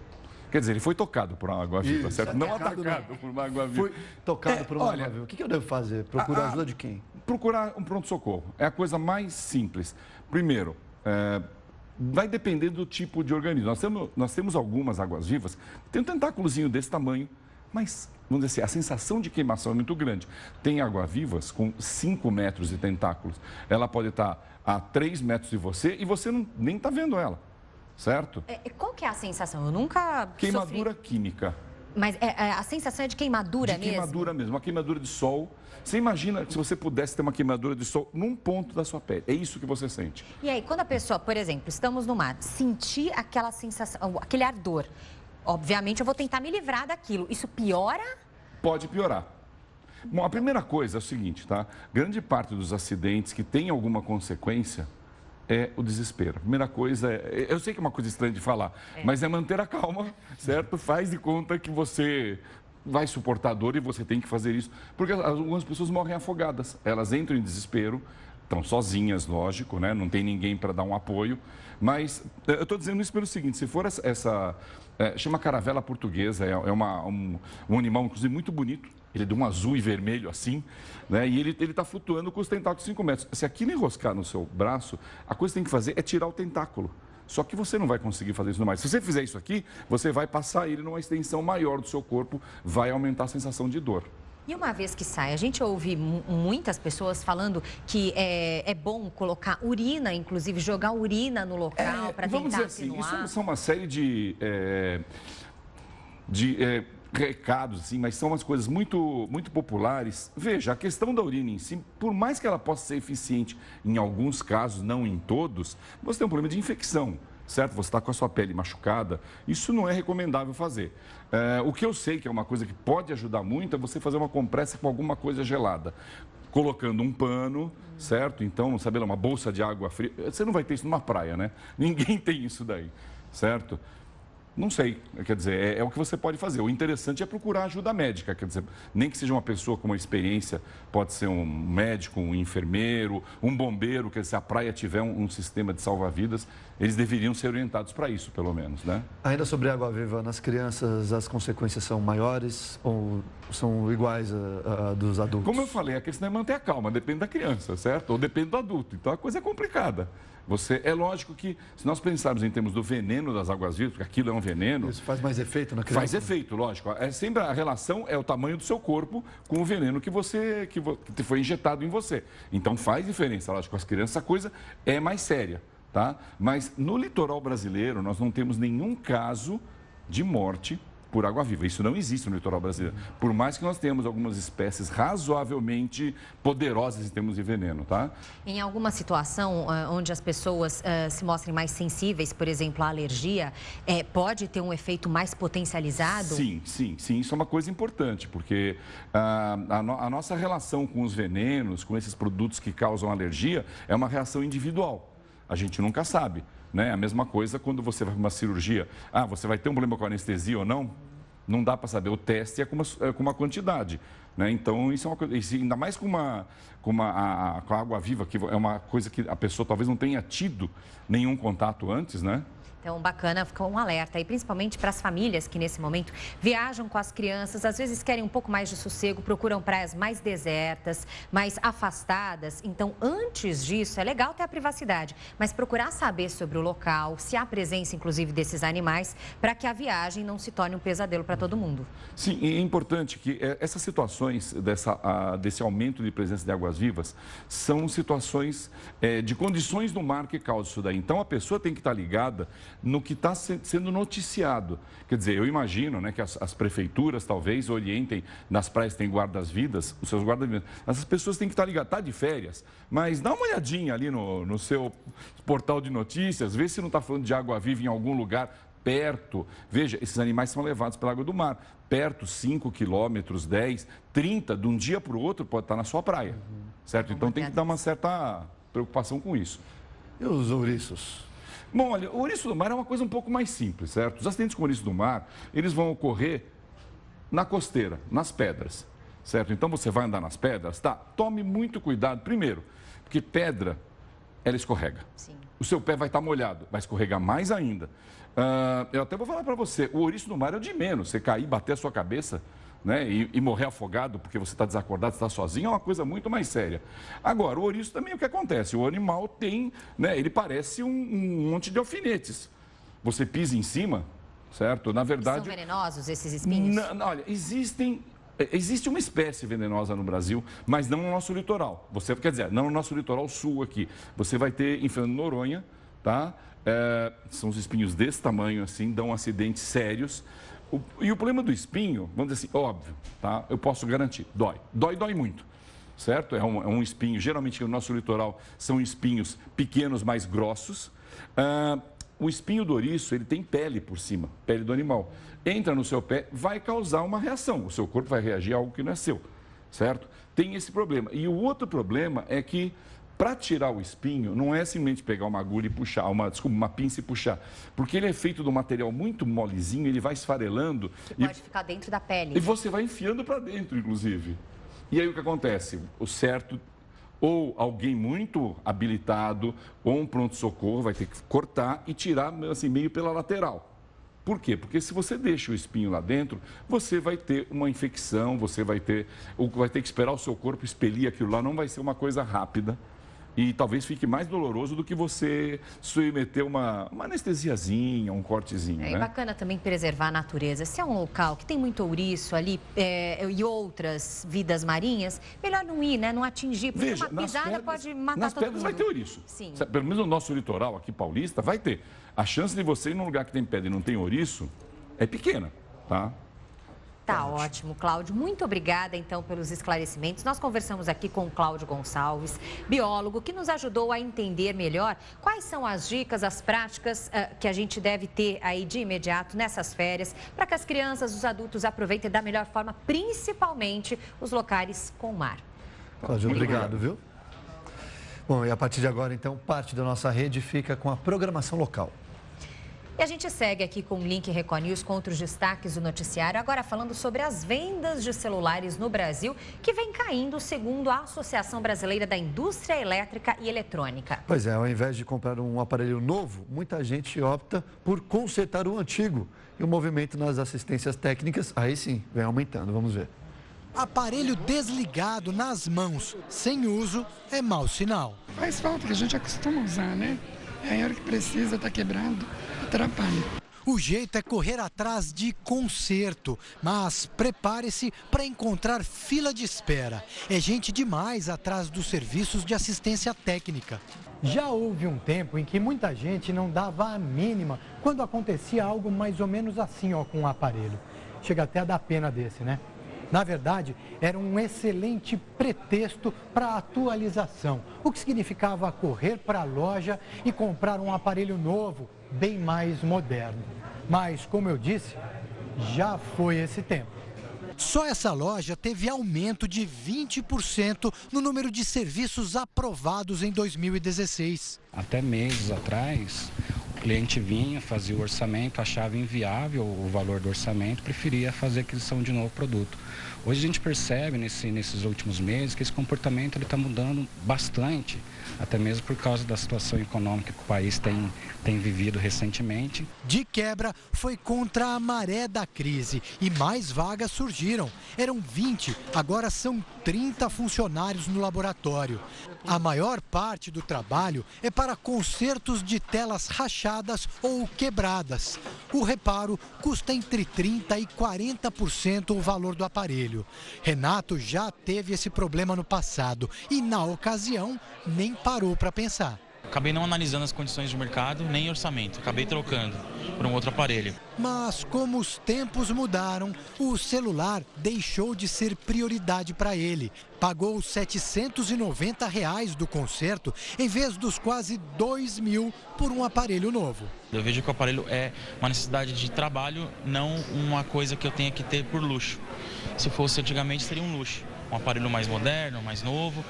Quer dizer, ele foi tocado por uma água-viva, certo? Não atacado por uma água-viva. Foi tocado por uma água-viva. O que eu devo fazer? Procurar ajuda de quem? Procurar um pronto-socorro. É a coisa mais simples. Primeiro, vai depender do tipo de organismo. Nós temos algumas águas-vivas que tem um tentáculozinho desse tamanho, mas, vamos dizer assim, a sensação de queimação é muito grande. Tem água-vivas com 5 metros de tentáculos. Ela pode estar a 3 metros de você e você nem está vendo ela, certo? Qual que é a sensação? Eu nunca Queimadura química. Mas a sensação é de queimadura mesmo? De queimadura mesmo, uma queimadura de sol. Você imagina se você pudesse ter uma queimadura de sol num ponto da sua pele. É isso que você sente. E aí, quando a pessoa, por exemplo, estamos no mar, sentir aquela sensação, aquele ardor, obviamente eu vou tentar me livrar daquilo. Isso piora? Pode piorar. Bom, a primeira coisa é o seguinte, tá? Grande parte dos acidentes que tem alguma consequência é o desespero. A primeira coisa eu sei que é uma coisa estranha de falar, mas é manter a calma, certo? Faz de conta que você vai suportar a dor e você tem que fazer isso. Porque algumas pessoas morrem afogadas. Elas entram em desespero, estão sozinhas, lógico, né? Não tem ninguém para dar um apoio. Mas eu estou dizendo isso pelo seguinte, se for chama caravela portuguesa, é um animal, inclusive, muito bonito. Ele é de um azul e vermelho assim, né? E ele está flutuando com os tentáculos 5 metros. Se aquilo enroscar no seu braço, a coisa que tem que fazer é tirar o tentáculo. Só que você não vai conseguir fazer isso mais. Se você fizer isso aqui, você vai passar ele numa extensão maior do seu corpo, vai aumentar a sensação de dor. E uma vez que sai, a gente ouve muitas pessoas falando que é bom colocar urina, inclusive jogar urina no local para tentar dizer assim, isso são uma série de recados, assim, mas são umas coisas muito, muito populares. Veja, a questão da urina em si, por mais que ela possa ser eficiente em alguns casos, não em todos, você tem um problema de infecção, certo? Você está com a sua pele machucada, isso não é recomendável fazer. O que eu sei que é uma coisa que pode ajudar muito é você fazer uma compressa com alguma coisa gelada, colocando um pano, certo? Então, sabe lá, uma bolsa de água fria. Você não vai ter isso numa praia, né? Ninguém tem isso daí, certo? Não sei, quer dizer, é o que você pode fazer. O interessante é procurar ajuda médica, quer dizer, nem que seja uma pessoa com uma experiência, pode ser um médico, um enfermeiro, um bombeiro, quer dizer, se a praia tiver um sistema de salva-vidas, eles deveriam ser orientados para isso, pelo menos, né? Ainda sobre água-viva, nas crianças as consequências são maiores ou são iguais a dos adultos? Como eu falei, a questão é manter a calma, depende da criança, certo? Ou depende do adulto, então a coisa é complicada. É lógico que, se nós pensarmos em termos do veneno das águas-vivas, porque aquilo é um veneno... Isso faz mais efeito na criança? Faz efeito, lógico. Sempre a relação é o tamanho do seu corpo com o veneno que foi injetado em você. Então faz diferença, lógico. Com as crianças a coisa é mais séria, tá? Mas no litoral brasileiro nós não temos nenhum caso de morte por água-viva. Isso não existe no litoral brasileiro. Por mais que nós tenhamos algumas espécies razoavelmente poderosas em termos de veneno, tá? Em alguma situação onde as pessoas se mostrem mais sensíveis, por exemplo, à alergia, pode ter um efeito mais potencializado? Sim. Isso é uma coisa importante, porque a nossa relação com os venenos, com esses produtos que causam alergia, é uma reação individual. A gente nunca sabe. Né? A mesma coisa quando você vai para uma cirurgia. Você vai ter um problema com anestesia ou não? Não dá para saber. O teste é com uma quantidade. Né? Então, isso é uma coisa, ainda mais com a água viva, que é uma coisa que a pessoa talvez não tenha tido nenhum contato antes, né? Então, bacana, ficou um alerta aí, principalmente para as famílias que nesse momento viajam com as crianças, às vezes querem um pouco mais de sossego, procuram praias mais desertas, mais afastadas. Então, antes disso, é legal ter a privacidade, mas procurar saber sobre o local, se há presença, inclusive, desses animais, para que a viagem não se torne um pesadelo para todo mundo. Sim, e é importante que essas situações desse aumento de presença de águas-vivas são situações de condições no mar que causam isso daí. Então, a pessoa tem que estar ligada no que está sendo noticiado. Quer dizer, eu imagino, né, que as prefeituras talvez orientem, nas praias tem guardas-vidas, os seus guardas-vidas. Essas pessoas têm que estar ligadas, está de férias, mas dá uma olhadinha ali no seu portal de notícias, vê se não está falando de água-viva em algum lugar perto. Veja, esses animais são levados pela água do mar. Perto, 5 quilômetros, 10, 30, de um dia para o outro pode estar na sua praia, certo? Então tem que dar uma certa preocupação com isso. E os ouriços? Bom, olha, o ouriço do mar é uma coisa um pouco mais simples, certo? Os acidentes com ouriço do mar, eles vão ocorrer na costeira, nas pedras, certo? Então, você vai andar nas pedras, tá? Tome muito cuidado, primeiro, porque pedra, ela escorrega. Sim. O seu pé vai estar molhado, vai escorregar mais ainda. Eu até vou falar para você, o ouriço do mar é o de menos. Você cair, bater a sua cabeça, né, e morrer afogado porque você está desacordado, está sozinho, é uma coisa muito mais séria. Agora, o ouriço também, o que acontece? O animal tem, né, ele parece um monte de alfinetes. Você pisa em cima, certo? Na verdade... São venenosos esses espinhos? Olha, existe uma espécie venenosa no Brasil, mas não no nosso litoral. Quer dizer, não no nosso litoral sul aqui. Você vai ter em Fernando de Noronha, tá? São os espinhos desse tamanho, assim, dão acidentes sérios. E o problema do espinho, vamos dizer assim, óbvio, tá? Eu posso garantir, dói. Dói muito, certo? É um espinho, geralmente no nosso litoral são espinhos pequenos, mais grossos. O espinho do ouriço, ele tem pele por cima, pele do animal. Entra no seu pé, vai causar uma reação. O seu corpo vai reagir a algo que não é seu, certo? Tem esse problema. E o outro problema é que, para tirar o espinho, não é simplesmente pegar uma agulha e puxar, uma pinça e puxar. Porque ele é feito de um material muito molezinho, ele vai esfarelando. Que pode ficar dentro da pele. E você vai enfiando para dentro, inclusive. E aí o que acontece? O certo, ou alguém muito habilitado, ou um pronto-socorro vai ter que cortar e tirar, assim, meio pela lateral. Por quê? Porque se você deixa o espinho lá dentro, você vai ter uma infecção, você vai ter que esperar o seu corpo expelir aquilo lá, não vai ser uma coisa rápida. E talvez fique mais doloroso do que você submeter uma anestesiazinha, um cortezinho, né? É bacana também preservar a natureza. Se é um local que tem muito ouriço ali e outras vidas marinhas, melhor não ir, né? Não atingir, porque uma pisada pode matar todo mundo. Nas pedras vai ter ouriço. Sim. Pelo menos no nosso litoral aqui paulista, vai ter. A chance de você ir num lugar que tem pedra e não tem ouriço é pequena, tá? Tá ótimo, Cláudio. Muito obrigada, então, pelos esclarecimentos. Nós conversamos aqui com o Cláudio Gonçalves, biólogo, que nos ajudou a entender melhor quais são as dicas, as práticas que a gente deve ter aí de imediato nessas férias, para que as crianças, os adultos aproveitem da melhor forma, principalmente os locais com mar. Cláudio, obrigado, viu? Bom, e a partir de agora, então, parte da nossa rede fica com a programação local. E a gente segue aqui com o link Record News com outros destaques do noticiário, agora falando sobre as vendas de celulares no Brasil, que vem caindo segundo a Associação Brasileira da Indústria Elétrica e Eletrônica. Pois é, ao invés de comprar um aparelho novo, muita gente opta por consertar o antigo. E o movimento nas assistências técnicas, aí sim, vem aumentando, vamos ver. Aparelho desligado nas mãos, sem uso, é mau sinal. Faz falta, que a gente acostuma a usar, né? É a hora que precisa, tá quebrado, atrapalha. O jeito é correr atrás de conserto, mas prepare-se para encontrar fila de espera. É gente demais atrás dos serviços de assistência técnica. Já houve um tempo em que muita gente não dava a mínima quando acontecia algo mais ou menos assim, ó, com o aparelho. Chega até a dar pena desse, né? Na verdade, era um excelente pretexto para atualização, o que significava correr para a loja e comprar um aparelho novo, bem mais moderno. Mas, como eu disse, já foi esse tempo. Só essa loja teve aumento de 20% no número de serviços aprovados em 2016. Até meses atrás, cliente vinha, fazia o orçamento, achava inviável o valor do orçamento, preferia fazer aquisição de novo produto. Hoje a gente percebe nesses últimos meses que esse comportamento está mudando bastante, até mesmo por causa da situação econômica que o país tem vivido recentemente. De quebra, foi contra a maré da crise e mais vagas surgiram. Eram 20, agora são 30 funcionários no laboratório. A maior parte do trabalho é para consertos de telas rachadas ou quebradas. O reparo custa entre 30% e 40% o valor do aparelho. Renato já teve esse problema no passado e, na ocasião, nem parou para pensar. Acabei não analisando as condições de mercado nem orçamento, acabei trocando por um outro aparelho. Mas como os tempos mudaram, o celular deixou de ser prioridade para ele. Pagou R$ 790 do conserto em vez dos quase 2.000 por um aparelho novo. Eu vejo que o aparelho é uma necessidade de trabalho, não uma coisa que eu tenha que ter por luxo. Se fosse antigamente seria um luxo, um aparelho mais moderno, mais novo.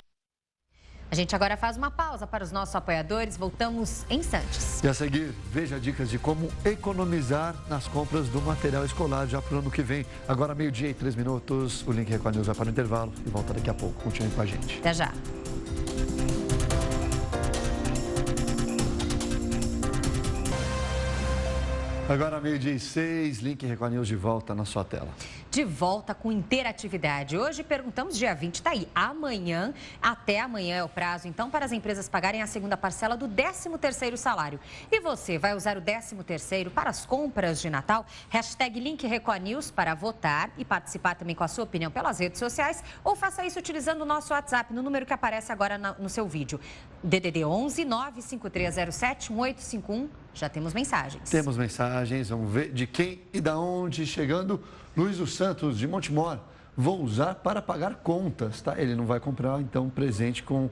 A gente agora faz uma pausa para os nossos apoiadores. Voltamos em instantes. E a seguir, veja dicas de como economizar nas compras do material escolar já para o ano que vem. Agora, 12:03. O Link Record News vai para o intervalo e volta daqui a pouco. Continue com a gente. Até já. Agora, 12:06, Link Record News de volta na sua tela. De volta com interatividade. Hoje perguntamos, dia 20, tá aí. Amanhã, até amanhã é o prazo, então, para as empresas pagarem a segunda parcela do 13º salário. E você vai usar o 13º para as compras de Natal? Hashtag Link Record News para votar e participar também com a sua opinião pelas redes sociais. Ou faça isso utilizando o nosso WhatsApp, no número que aparece agora no seu vídeo. DDD 11 95307 1851. Já temos mensagens. Temos mensagens, vamos ver de quem e da onde. Chegando, Luiz dos Santos, de Montemor. Vou usar para pagar contas, tá? Ele não vai comprar, então, presente com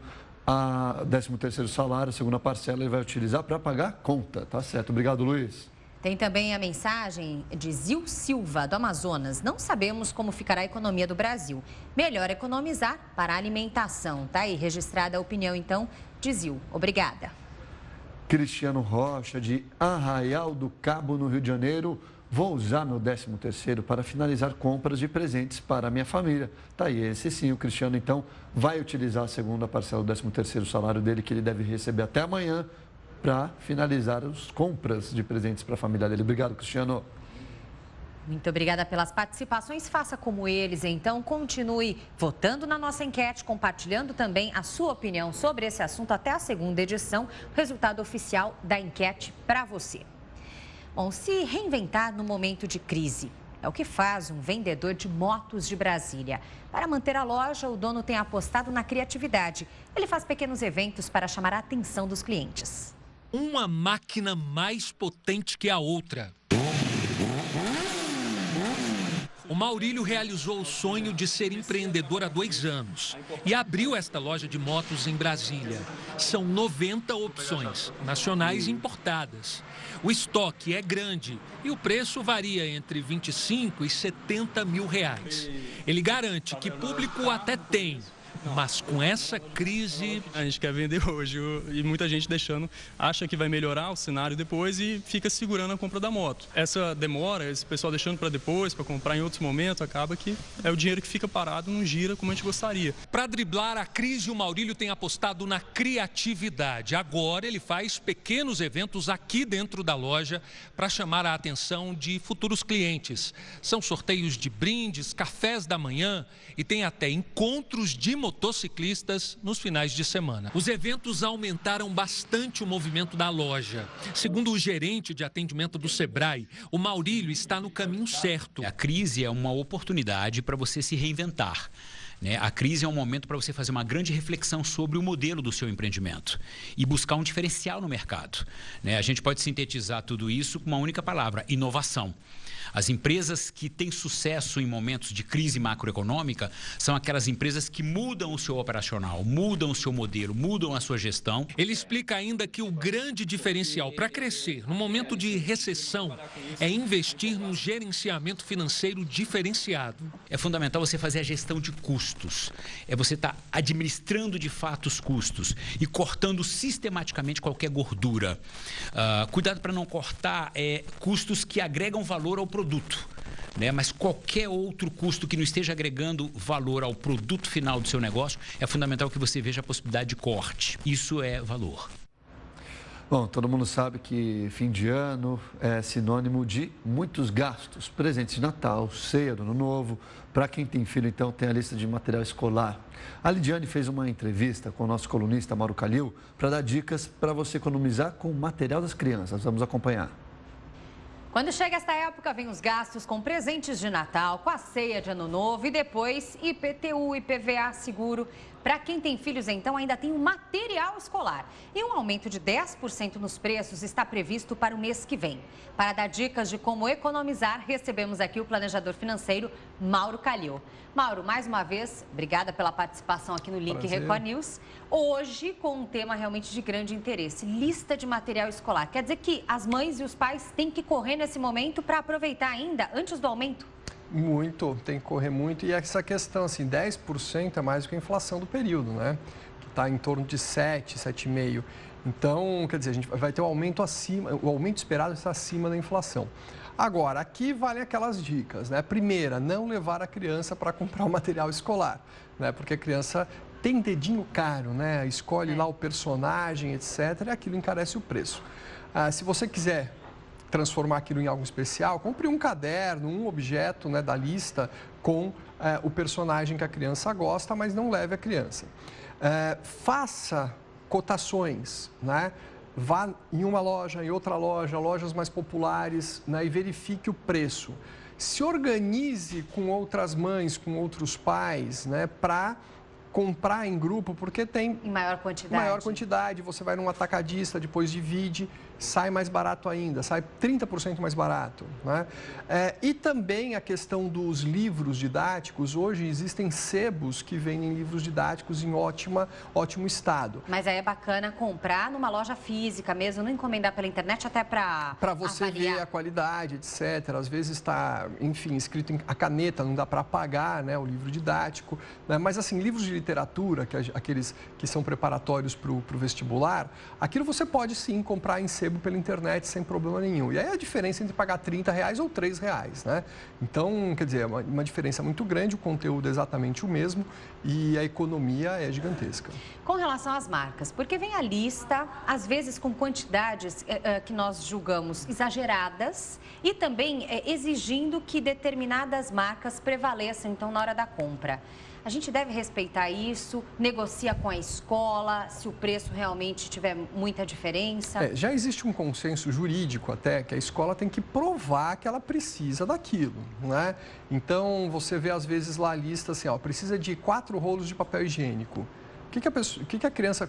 a 13º salário, a segunda parcela, ele vai utilizar para pagar conta, tá certo? Obrigado, Luiz. Tem também a mensagem de Zil Silva, do Amazonas. Não sabemos como ficará a economia do Brasil. Melhor economizar para a alimentação. Tá aí registrada a opinião, então, de Zil. Obrigada. Cristiano Rocha, de Arraial do Cabo, no Rio de Janeiro. Vou usar meu 13º para finalizar compras de presentes para a minha família. Tá aí, esse sim, o Cristiano, então, vai utilizar a segunda parcela do 13º salário dele, que ele deve receber até amanhã, para finalizar as compras de presentes para a família dele. Obrigado, Cristiano. Muito obrigada pelas participações. Faça como eles, então. Continue votando na nossa enquete, compartilhando também a sua opinião sobre esse assunto até a segunda edição. O resultado oficial da enquete para você. Bom, se reinventar no momento de crise é o que faz um vendedor de motos de Brasília. Para manter a loja, o dono tem apostado na criatividade. Ele faz pequenos eventos para chamar a atenção dos clientes. Uma máquina mais potente que a outra. O Maurílio realizou o sonho de ser empreendedor há 2 anos e abriu esta loja de motos em Brasília. São 90 opções, nacionais e importadas. O estoque é grande e o preço varia entre 25 e 70 mil reais. Ele garante que público até tem. Mas com essa crise... A gente quer vender hoje e muita gente acha que vai melhorar o cenário depois e fica segurando a compra da moto. Essa demora, esse pessoal deixando para depois, para comprar em outros momentos, acaba que é o dinheiro que fica parado, não gira como a gente gostaria. Para driblar a crise, o Maurílio tem apostado na criatividade. Agora ele faz pequenos eventos aqui dentro da loja para chamar a atenção de futuros clientes. São sorteios de brindes, cafés da manhã e tem até encontros de motociclistas nos finais de semana. Os eventos aumentaram bastante o movimento da loja. Segundo o gerente de atendimento do Sebrae, o Maurílio está no caminho certo. A crise é uma oportunidade para você se reinventar. A crise é um momento para você fazer uma grande reflexão sobre o modelo do seu empreendimento e buscar um diferencial no mercado. A gente pode sintetizar tudo isso com uma única palavra: inovação. As empresas que têm sucesso em momentos de crise macroeconômica são aquelas empresas que mudam o seu operacional, mudam o seu modelo, mudam a sua gestão. Ele explica ainda que o grande diferencial para crescer no momento de recessão é investir num gerenciamento financeiro diferenciado. É fundamental você fazer a gestão de custo. custos. É você estar administrando de fato os custos e cortando sistematicamente qualquer gordura. Cuidado para não cortar custos que agregam valor ao produto. Mas qualquer outro custo que não esteja agregando valor ao produto final do seu negócio, é fundamental que você veja a possibilidade de corte. Isso é valor. Bom, todo mundo sabe que fim de ano é sinônimo de muitos gastos. Presentes de Natal, ceia, Ano Novo. Para quem tem filho, então, tem a lista de material escolar. A Lidiane fez uma entrevista com o nosso colunista Mauro Calil para dar dicas para você economizar com o material das crianças. Vamos acompanhar. Quando chega esta época, vem os gastos com presentes de Natal, com a ceia de Ano Novo e depois IPTU, IPVA, seguro. Para quem tem filhos, então, ainda tem o material escolar. E um aumento de 10% nos preços está previsto para o mês que vem. Para dar dicas de como economizar, recebemos aqui o planejador financeiro Mauro Calil. Mauro, mais uma vez, obrigada pela participação aqui no Link Record News. Hoje, com um tema realmente de grande interesse, lista de material escolar. Quer dizer que as mães e os pais têm que correr nesse momento para aproveitar ainda antes do aumento? Muito, tem que correr muito. E essa questão, assim, 10% é mais do que a inflação do período, né? Que está em torno de 7,5%. Então, quer dizer, a gente vai ter um aumento acima, o aumento esperado está acima da inflação. Agora, aqui vale aquelas dicas, né? Primeira, não levar a criança para comprar o material escolar, né? Porque a criança tem dedinho caro, né? Escolhe lá o personagem, etc. E aquilo encarece o preço. Se você quiser transformar aquilo em algo especial, compre um caderno, um objeto, né, da lista com o personagem que a criança gosta, mas não leve a criança. Faça cotações, né? Vá em uma loja, em outra loja, lojas mais populares, né, e verifique o preço. Se organize com outras mães, com outros pais, né, para comprar em grupo, porque tem em maior quantidade. Maior quantidade, você vai num atacadista, depois divide, sai mais barato ainda, sai 30% mais barato, né? E também a questão dos livros didáticos. Hoje existem sebos que vendem livros didáticos em ótimo estado. Mas aí é bacana comprar numa loja física mesmo, não encomendar pela internet até para você avaliar. Ver a qualidade, etc. Às vezes está, enfim, escrito a caneta, não dá para apagar, né, o livro didático, né? Mas assim, livros de literatura, aqueles que são preparatórios para o vestibular, aquilo você pode sim comprar em sebo pela internet sem problema nenhum. E aí a diferença entre pagar R$30 ou R$3, né? Então, quer dizer, é uma diferença muito grande, o conteúdo é exatamente o mesmo e a economia é gigantesca. Com relação às marcas, porque vem a lista, às vezes com quantidades que nós julgamos exageradas e também exigindo que determinadas marcas prevaleçam, então, na hora da compra. A gente deve respeitar isso, negocia com a escola, se o preço realmente tiver muita diferença. Já existe um consenso jurídico até que a escola tem que provar que ela precisa daquilo, né? Então, você vê às vezes lá a lista assim, ó, precisa de 4 rolos de papel higiênico.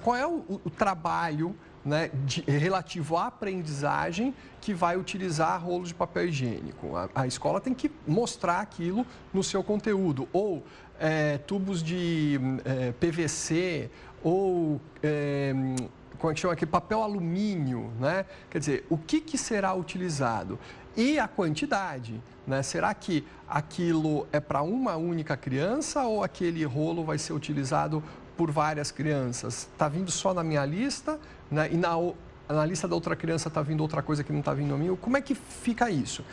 Qual é o trabalho, né, relativo à aprendizagem que vai utilizar rolos de papel higiênico? A escola tem que mostrar aquilo no seu conteúdo. Ou tubos de PVC, ou como é que chama aqui? Papel alumínio, né? Quer dizer, o que será utilizado? E a quantidade, né? Será que aquilo é para uma única criança ou aquele rolo vai ser utilizado por várias crianças? Está vindo só na minha lista, né? E na lista da outra criança está vindo outra coisa que não está vindo a mim? Como é que fica isso?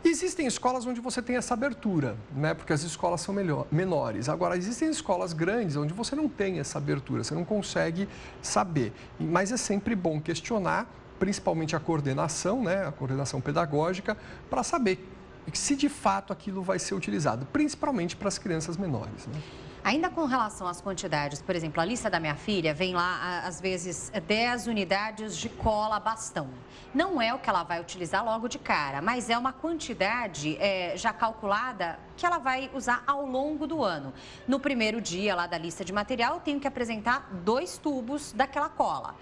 Existem escolas onde você tem essa abertura, né? Porque as escolas são menores. Agora, existem escolas grandes onde você não tem essa abertura, você não consegue saber. Mas é sempre bom questionar, principalmente a coordenação, né? A coordenação pedagógica, para saber se de fato aquilo vai ser utilizado, principalmente para as crianças menores, né? Ainda com relação às quantidades, por exemplo, a lista da minha filha vem lá, às vezes, 10 unidades de cola bastão. Não é o que ela vai utilizar logo de cara, mas é uma quantidade já calculada que ela vai usar ao longo do ano. No primeiro dia lá da lista de material, eu tenho que apresentar 2 tubos daquela cola.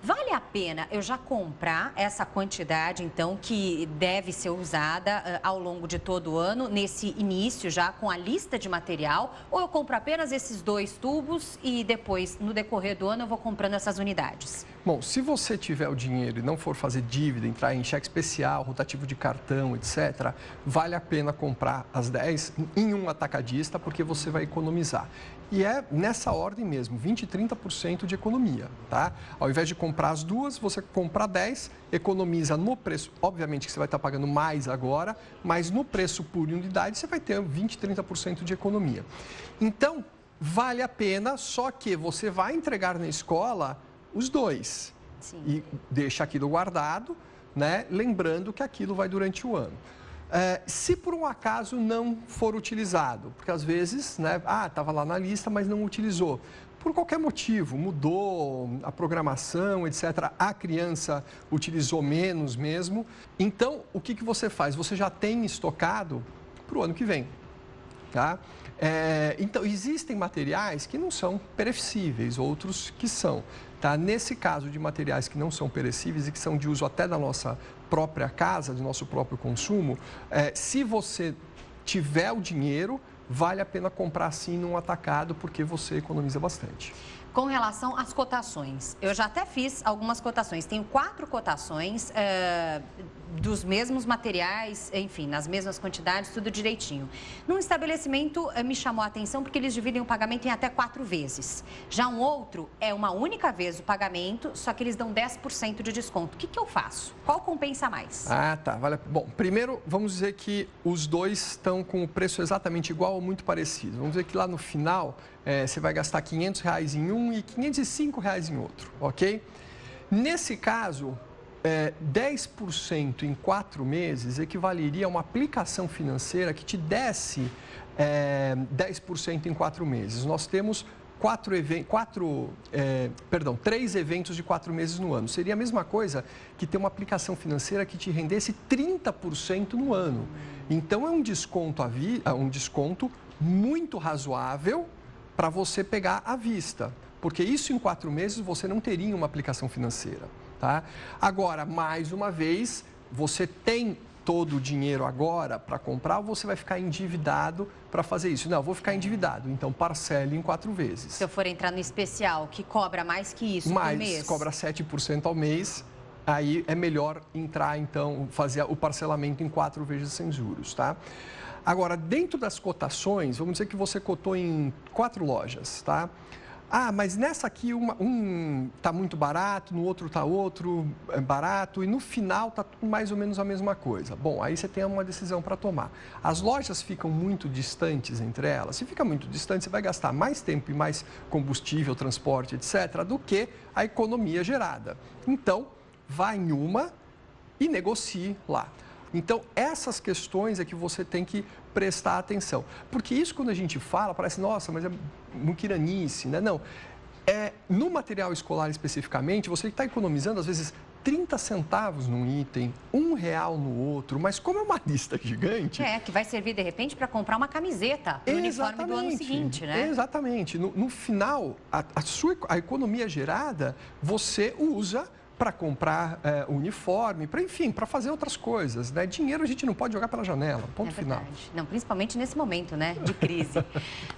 Vale a pena eu já comprar essa quantidade, então, que deve ser usada ao longo de todo o ano, nesse início já com a lista de material, ou eu compro apenas esses 2 tubos e depois, no decorrer do ano, eu vou comprando essas unidades? Bom, se você tiver o dinheiro e não for fazer dívida, entrar em cheque especial, rotativo de cartão, etc., vale a pena comprar as 10 em um atacadista, porque você vai economizar. E é nessa ordem mesmo, 20% e 30% de economia, tá? Ao invés de comprar as duas, você compra 10, economiza no preço. Obviamente que você vai estar pagando mais agora, mas no preço por unidade você vai ter 20% e 30% de economia. Então, vale a pena, só que você vai entregar na escola os dois. Sim. E deixa aquilo guardado, né? Lembrando que aquilo vai durante o ano. Se por um acaso não for utilizado, porque às vezes, né, estava lá na lista, mas não utilizou. Por qualquer motivo, mudou a programação, etc. A criança utilizou menos mesmo. Então, o que você faz? Você já tem estocado para o ano que vem, tá? Então, existem materiais que não são perecíveis, outros que são. Tá? Nesse caso de materiais que não são perecíveis e que são de uso até da nossa própria casa, do nosso próprio consumo, se você tiver o dinheiro, vale a pena comprar sim num atacado, porque você economiza bastante. Com relação às cotações, eu já até fiz algumas cotações. Tenho 4 cotações dos mesmos materiais, enfim, nas mesmas quantidades, tudo direitinho. Num estabelecimento, me chamou a atenção porque eles dividem o pagamento em até 4 vezes. Já um outro é uma única vez o pagamento, só que eles dão 10% de desconto. O que eu faço? Qual compensa mais? Tá. Bom, primeiro, vamos dizer que os dois estão com o preço exatamente igual ou muito parecido. Vamos dizer que lá no final, você vai gastar R$500 em um e R$505 em outro, ok? Nesse caso, 10% em 4 meses equivaleria a uma aplicação financeira que te desse 10% em 4 meses. Nós temos 3 eventos de 4 meses no ano. Seria a mesma coisa que ter uma aplicação financeira que te rendesse 30% no ano. Então, é um desconto muito razoável para você pegar à vista. Porque isso em 4 meses você não teria uma aplicação financeira. Tá? Agora, mais uma vez, você tem todo o dinheiro agora para comprar ou você vai ficar endividado para fazer isso? Não, vou ficar endividado, então parcele em 4 vezes. Se eu for entrar no especial, que cobra mais que isso por mês? Cobra 7% ao mês, aí é melhor entrar, então, fazer o parcelamento em 4 vezes sem juros, tá? Agora, dentro das cotações, vamos dizer que você cotou em 4 lojas, tá? Mas nessa aqui um está muito barato, no outro está outro barato e no final está tudo mais ou menos a mesma coisa. Bom, aí você tem uma decisão para tomar. As lojas ficam muito distantes entre elas. Se fica muito distante, você vai gastar mais tempo e mais combustível, transporte, etc., do que a economia gerada. Então, vá em uma e negocie lá. Então, essas questões é que você tem que prestar atenção. Porque isso, quando a gente fala, parece, nossa, mas é muquiranice, né? Não. No material escolar especificamente, você está economizando, às vezes, 30 centavos num item, R$1 no outro, mas como é uma lista gigante... que vai servir, de repente, para comprar uma camiseta no uniforme do ano seguinte, né? Exatamente. No final, a economia gerada, você usa para comprar uniforme, para fazer outras coisas, né? Dinheiro a gente não pode jogar pela janela, ponto final. Não, principalmente nesse momento, né, de crise.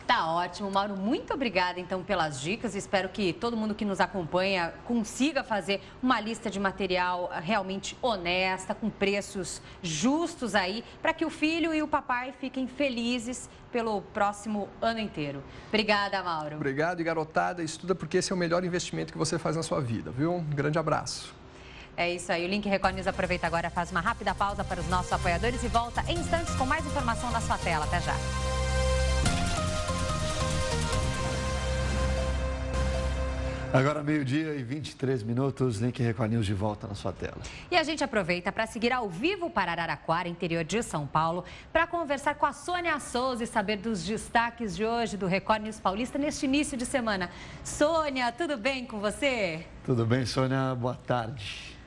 Tá ótimo, Mauro, muito obrigada, então, pelas dicas. Espero que todo mundo que nos acompanha consiga fazer uma lista de material realmente honesta, com preços justos aí, para que o filho e o papai fiquem felizes pelo próximo ano inteiro. Obrigada, Mauro. Obrigado, e garotada, estuda porque esse é o melhor investimento que você faz na sua vida, viu? Um grande abraço. É isso aí, o Link Record News aproveita agora, faz uma rápida pausa para os nossos apoiadores e volta em instantes com mais informação na sua tela. Até já. Agora 12h e 23 minutos, Link Record News de volta na sua tela. E a gente aproveita para seguir ao vivo para Araraquara, interior de São Paulo, para conversar com a Sônia Souza e saber dos destaques de hoje do Record News Paulista neste início de semana. Sônia, tudo bem com você? Tudo bem, Sônia? Boa tarde.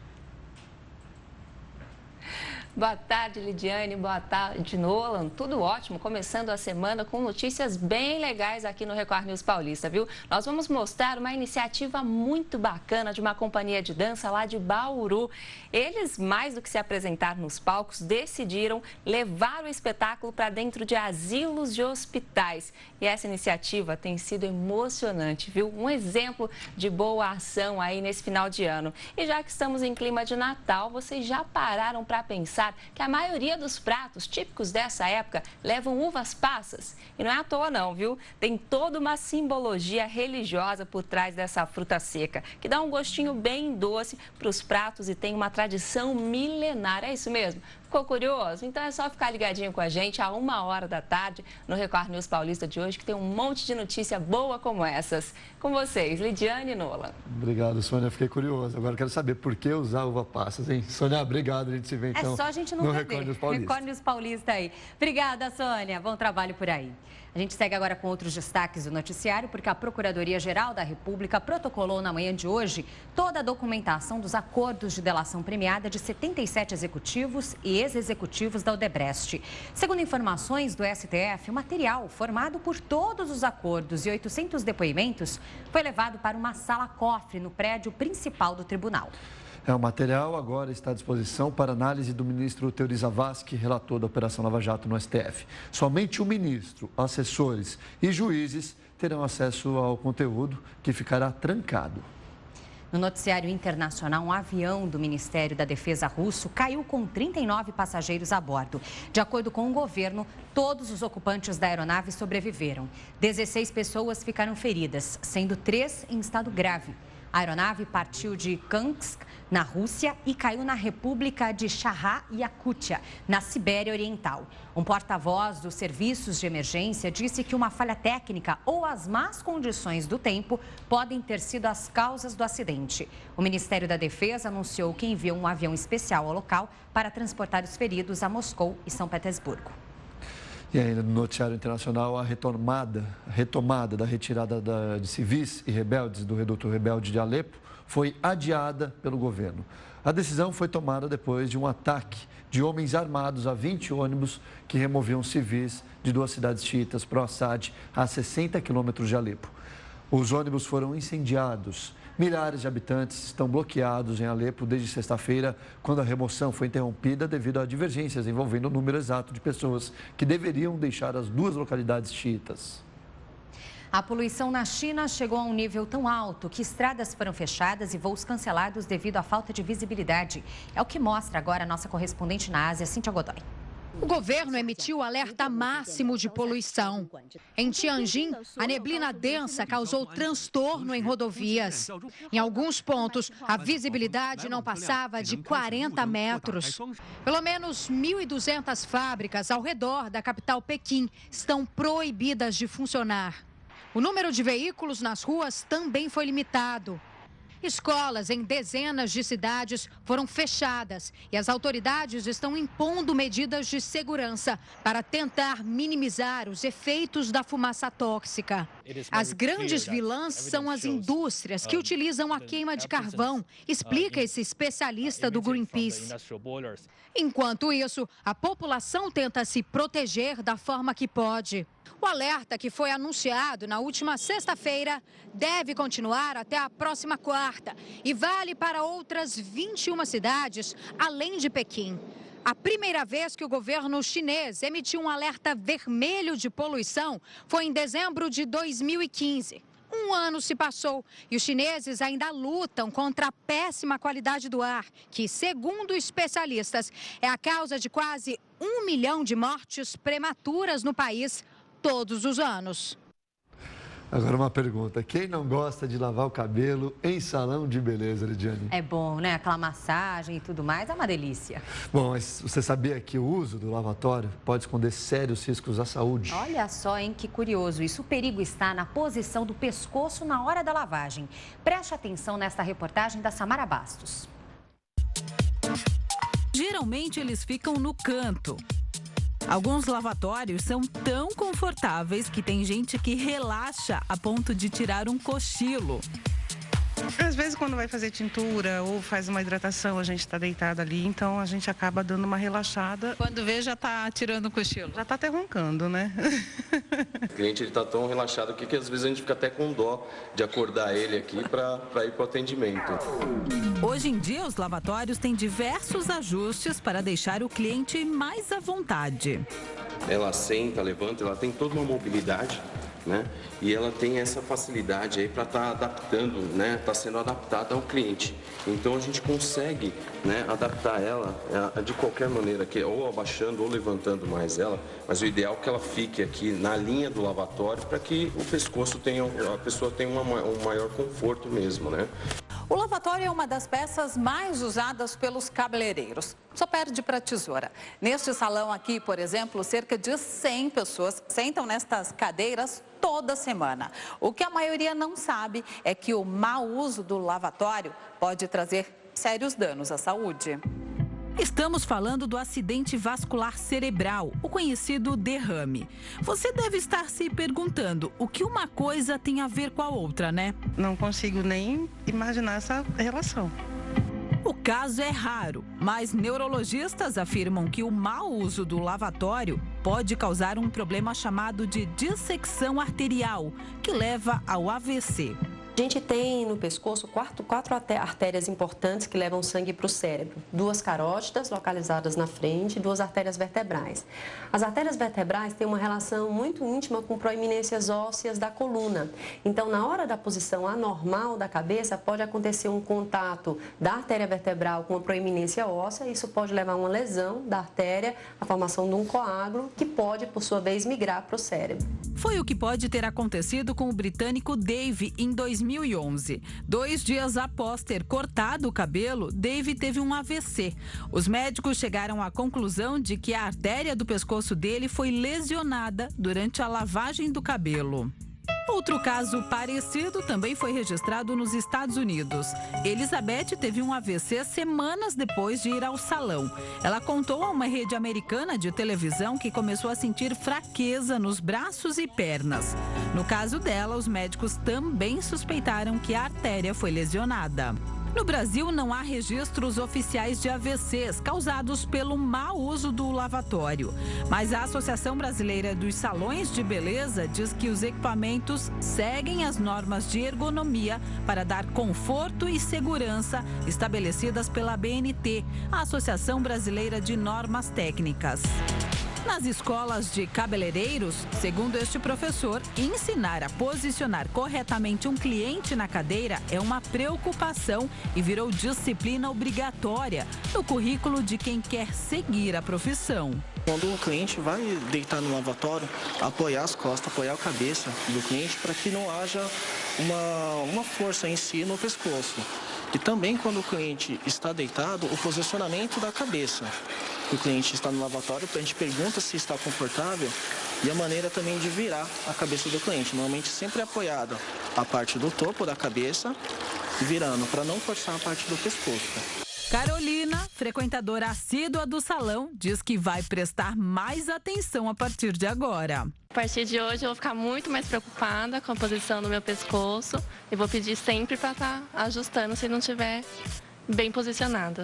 Boa tarde, Lidiane. Boa tarde, Nolan. Tudo ótimo. Começando a semana com notícias bem legais aqui no Record News Paulista, viu? Nós vamos mostrar uma iniciativa muito bacana de uma companhia de dança lá de Bauru. Eles, mais do que se apresentar nos palcos, decidiram levar o espetáculo para dentro de asilos e hospitais. E essa iniciativa tem sido emocionante, viu? Um exemplo de boa ação aí nesse final de ano. E já que estamos em clima de Natal, vocês já pararam para pensar que a maioria dos pratos típicos dessa época levam uvas passas? E não é à toa não, viu? Tem toda uma simbologia religiosa por trás dessa fruta seca, que dá um gostinho bem doce para os pratos e tem uma tradição milenar. É isso mesmo? Ficou curioso? Então é só ficar ligadinho com a gente a 1h da tarde no Record News Paulista de hoje, que tem um monte de notícia boa como essas. Com vocês, Lidiane e Nolan. Obrigado, Sônia. Fiquei curioso. Agora quero saber por que usar uva passas, hein? Sônia, obrigado. A gente se vê então. É só a gente não perder. Record News Paulista. Record News Paulista aí. Obrigada, Sônia. Bom trabalho por aí. A gente segue agora com outros destaques do noticiário, porque a Procuradoria-Geral da República protocolou na manhã de hoje toda a documentação dos acordos de delação premiada de 77 executivos e ex-executivos da Odebrecht. Segundo informações do STF, o material formado por todos os acordos e 800 depoimentos foi levado para uma sala-cofre no prédio principal do tribunal. O material agora está à disposição para análise do ministro Teori Zavascki, relator da Operação Lava Jato no STF. Somente o ministro, assessores e juízes terão acesso ao conteúdo, que ficará trancado. No noticiário internacional, um avião do Ministério da Defesa russo caiu com 39 passageiros a bordo. De acordo com o governo, todos os ocupantes da aeronave sobreviveram. 16 pessoas ficaram feridas, sendo 3 em estado grave. A aeronave partiu de Kansk, na Rússia, e caiu na República de Sakha-Yakutia, na Sibéria Oriental. Um porta-voz dos serviços de emergência disse que uma falha técnica ou as más condições do tempo podem ter sido as causas do acidente. O Ministério da Defesa anunciou que enviou um avião especial ao local para transportar os feridos a Moscou e São Petersburgo. E ainda no noticiário internacional, a retomada da retirada de civis e rebeldes do reduto rebelde de Alepo foi adiada pelo governo. A decisão foi tomada depois de um ataque de homens armados a 20 ônibus que removiam civis de 2 cidades xiitas pró-Assad, a 60 quilômetros de Alepo. Os ônibus foram incendiados. Milhares de habitantes estão bloqueados em Alepo desde sexta-feira, quando a remoção foi interrompida devido a divergências envolvendo o número exato de pessoas que deveriam deixar as 2 localidades xiitas. A poluição na China chegou a um nível tão alto que estradas foram fechadas e voos cancelados devido à falta de visibilidade. É o que mostra agora a nossa correspondente na Ásia, Cíntia Godoy. O governo emitiu alerta máximo de poluição. Em Tianjin, a neblina densa causou transtorno em rodovias. Em alguns pontos, a visibilidade não passava de 40 metros. Pelo menos 1.200 fábricas ao redor da capital Pequim estão proibidas de funcionar. O número de veículos nas ruas também foi limitado. Escolas em dezenas de cidades foram fechadas e as autoridades estão impondo medidas de segurança para tentar minimizar os efeitos da fumaça tóxica. As grandes vilãs são as indústrias que utilizam a queima de carvão, explica esse especialista do Greenpeace. Enquanto isso, a população tenta se proteger da forma que pode. O alerta, que foi anunciado na última sexta-feira, deve continuar até a próxima quarta e vale para outras 21 cidades, além de Pequim. A primeira vez que o governo chinês emitiu um alerta vermelho de poluição foi em dezembro de 2015. Um ano se passou e os chineses ainda lutam contra a péssima qualidade do ar, que, segundo especialistas, é a causa de quase 1 milhão de mortes prematuras no país todos os anos. Agora uma pergunta, quem não gosta de lavar o cabelo em salão de beleza, Lidiane? É bom, né? Aquela massagem e tudo mais, é uma delícia. Bom, mas você sabia que o uso do lavatório pode esconder sérios riscos à saúde? Olha só, hein, que curioso isso. O perigo está na posição do pescoço na hora da lavagem. Preste atenção nesta reportagem da Samara Bastos. Geralmente eles ficam no canto. Alguns lavatórios são tão confortáveis que tem gente que relaxa a ponto de tirar um cochilo. Às vezes, quando vai fazer tintura ou faz uma hidratação, a gente está deitado ali, então a gente acaba dando uma relaxada. Quando vê, já está tirando o cochilo. Já está até roncando, né? O cliente está tão relaxado que às vezes a gente fica até com dó de acordar ele aqui para ir para o atendimento. Hoje em dia, os lavatórios têm diversos ajustes para deixar o cliente mais à vontade. Ela senta, levanta, ela tem toda uma mobilidade, né? E ela tem essa facilidade aí para estar adaptando, né? Está sendo adaptada ao cliente. Então a gente consegue, né, adaptar ela de qualquer maneira, ou abaixando ou levantando mais ela, mas o ideal é que ela fique aqui na linha do lavatório para que o pescoço tenha, a pessoa tenha um maior conforto mesmo, né? O lavatório é uma das peças mais usadas pelos cabeleireiros. Só perde para a tesoura. Neste salão aqui, por exemplo, cerca de 100 pessoas sentam nestas cadeiras toda semana. O que a maioria não sabe é que o mau uso do lavatório pode trazer sérios danos à saúde. Estamos falando do acidente vascular cerebral, o conhecido derrame. Você deve estar se perguntando o que uma coisa tem a ver com a outra, né? Não consigo nem imaginar essa relação. O caso é raro, mas neurologistas afirmam que o mau uso do lavatório pode causar um problema chamado de dissecção arterial, que leva ao AVC. A gente tem no pescoço quatro artérias importantes que levam sangue para o cérebro. 2 carótidas localizadas na frente e 2 artérias vertebrais. As artérias vertebrais têm uma relação muito íntima com proeminências ósseas da coluna. Então, na hora da posição anormal da cabeça, pode acontecer um contato da artéria vertebral com a proeminência óssea. Isso pode levar a uma lesão da artéria, a formação de um coágulo, que pode, por sua vez, migrar para o cérebro. Foi o que pode ter acontecido com o britânico Dave em 2011. 2 dias após ter cortado o cabelo, Dave teve um AVC. Os médicos chegaram à conclusão de que a artéria do pescoço dele foi lesionada durante a lavagem do cabelo. Outro caso parecido também foi registrado nos Estados Unidos. Elizabeth teve um AVC semanas depois de ir ao salão. Ela contou a uma rede americana de televisão que começou a sentir fraqueza nos braços e pernas. No caso dela, os médicos também suspeitaram que a artéria foi lesionada. No Brasil, não há registros oficiais de AVCs causados pelo mau uso do lavatório. Mas a Associação Brasileira dos Salões de Beleza diz que os equipamentos seguem as normas de ergonomia para dar conforto e segurança estabelecidas pela ABNT, a Associação Brasileira de Normas Técnicas. Nas escolas de cabeleireiros, segundo este professor, ensinar a posicionar corretamente um cliente na cadeira é uma preocupação e virou disciplina obrigatória no currículo de quem quer seguir a profissão. Quando o cliente vai deitar no lavatório, apoiar as costas, apoiar a cabeça do cliente para que não haja uma força em si no pescoço. E também quando o cliente está deitado, o posicionamento da cabeça. O cliente está no lavatório, a gente pergunta se está confortável e a maneira também de virar a cabeça do cliente. Normalmente sempre é apoiada a parte do topo da cabeça, virando para não forçar a parte do pescoço. Carolina, frequentadora assídua do salão, diz que vai prestar mais atenção a partir de agora. A partir de hoje eu vou ficar muito mais preocupada com a posição do meu pescoço e vou pedir sempre para estar ajustando se não estiver bem posicionada.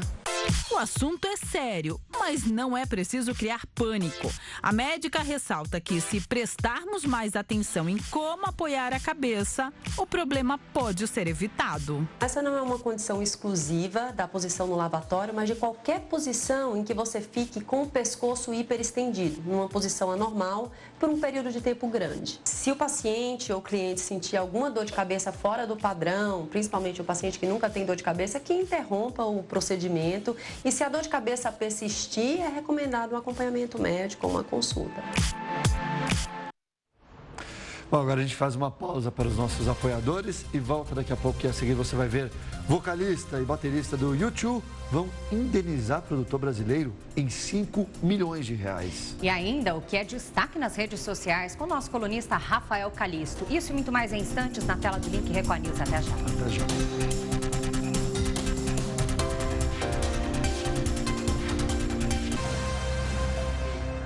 O assunto é sério, mas não é preciso criar pânico. A médica ressalta que se prestarmos mais atenção em como apoiar a cabeça, o problema pode ser evitado. Essa não é uma condição exclusiva da posição no lavatório, mas de qualquer posição em que você fique com o pescoço hiperestendido, numa posição anormal, por um período de tempo grande. Se o paciente ou cliente sentir alguma dor de cabeça fora do padrão, principalmente o paciente que nunca tem dor de cabeça, que interrompa o procedimento. E se a dor de cabeça persistir, é recomendado um acompanhamento médico ou uma consulta. Bom, agora a gente faz uma pausa para os nossos apoiadores e volta daqui a pouco, que a seguir você vai ver vocalista e baterista do U2 vão indenizar produtor brasileiro em 5 milhões de reais. E ainda o que é destaque nas redes sociais com o nosso colunista Rafael Calisto. Isso e muito mais em instantes na tela do Link Record News. Até já. Até já.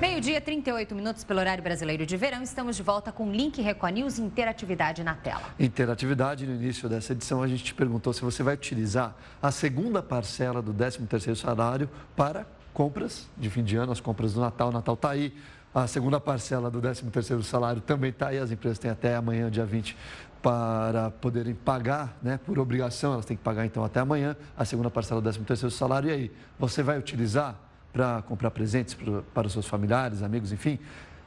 Meio-dia, 38 minutos pelo horário brasileiro de verão. Estamos de volta com o Link Record News e interatividade na tela. Interatividade, no início dessa edição, a gente te perguntou se você vai utilizar a segunda parcela do 13º salário para compras de fim de ano, as compras do Natal. O Natal está aí. A segunda parcela do 13º salário também está aí. As empresas têm até amanhã, dia 20, para poderem pagar, né? Por obrigação, elas têm que pagar então até amanhã a segunda parcela do 13º salário. E aí, você vai utilizar para comprar presentes para os seus familiares, amigos, enfim?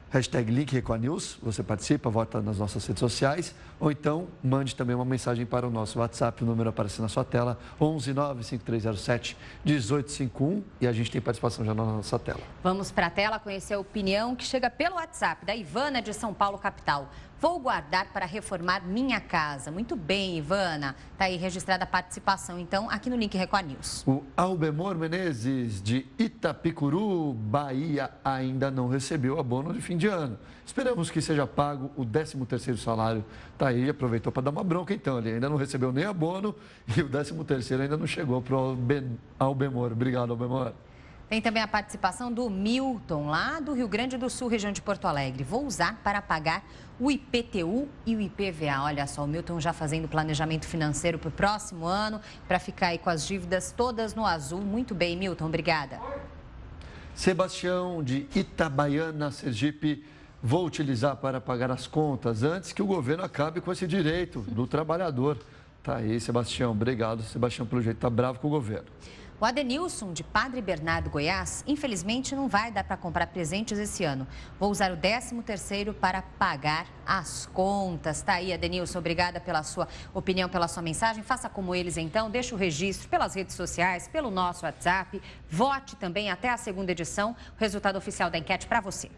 Hashtag Link Record News, você participa, vota nas nossas redes sociais, ou então mande também uma mensagem para o nosso WhatsApp, o número aparece na sua tela, 1195307-1851, e a gente tem participação já na nossa tela. Vamos para a tela conhecer a opinião que chega pelo WhatsApp da Ivana de São Paulo, capital. Vou guardar para reformar minha casa. Muito bem, Ivana. Está aí registrada a participação, então, aqui no Link Record News. O Albemor Menezes, de Itapicuru, Bahia, ainda não recebeu abono de fim de ano. Esperamos que seja pago o 13º salário. Está aí, aproveitou para dar uma bronca, então. Ele ainda não recebeu nem abono e o 13º ainda não chegou para o Albemor. Obrigado, Albemor. Tem também a participação do Milton, lá do Rio Grande do Sul, região de Porto Alegre. Vou usar para pagar o IPTU e o IPVA. Olha só, o Milton já fazendo planejamento financeiro para o próximo ano, para ficar aí com as dívidas todas no azul. Muito bem, Milton, obrigada. Sebastião, de Itabaiana, Sergipe. Vou utilizar para pagar as contas antes que o governo acabe com esse direito do trabalhador. Tá aí, Sebastião. Obrigado, Sebastião, pelo jeito tá bravo com o governo. O Adenilson, de Padre Bernardo, Goiás, infelizmente não vai dar para comprar presentes esse ano. Vou usar o 13º para pagar as contas. Tá aí, Adenilson, obrigada pela sua opinião, pela sua mensagem. Faça como eles, então, deixa o registro pelas redes sociais, pelo nosso WhatsApp. Vote também até a segunda edição, o resultado oficial da enquete para você.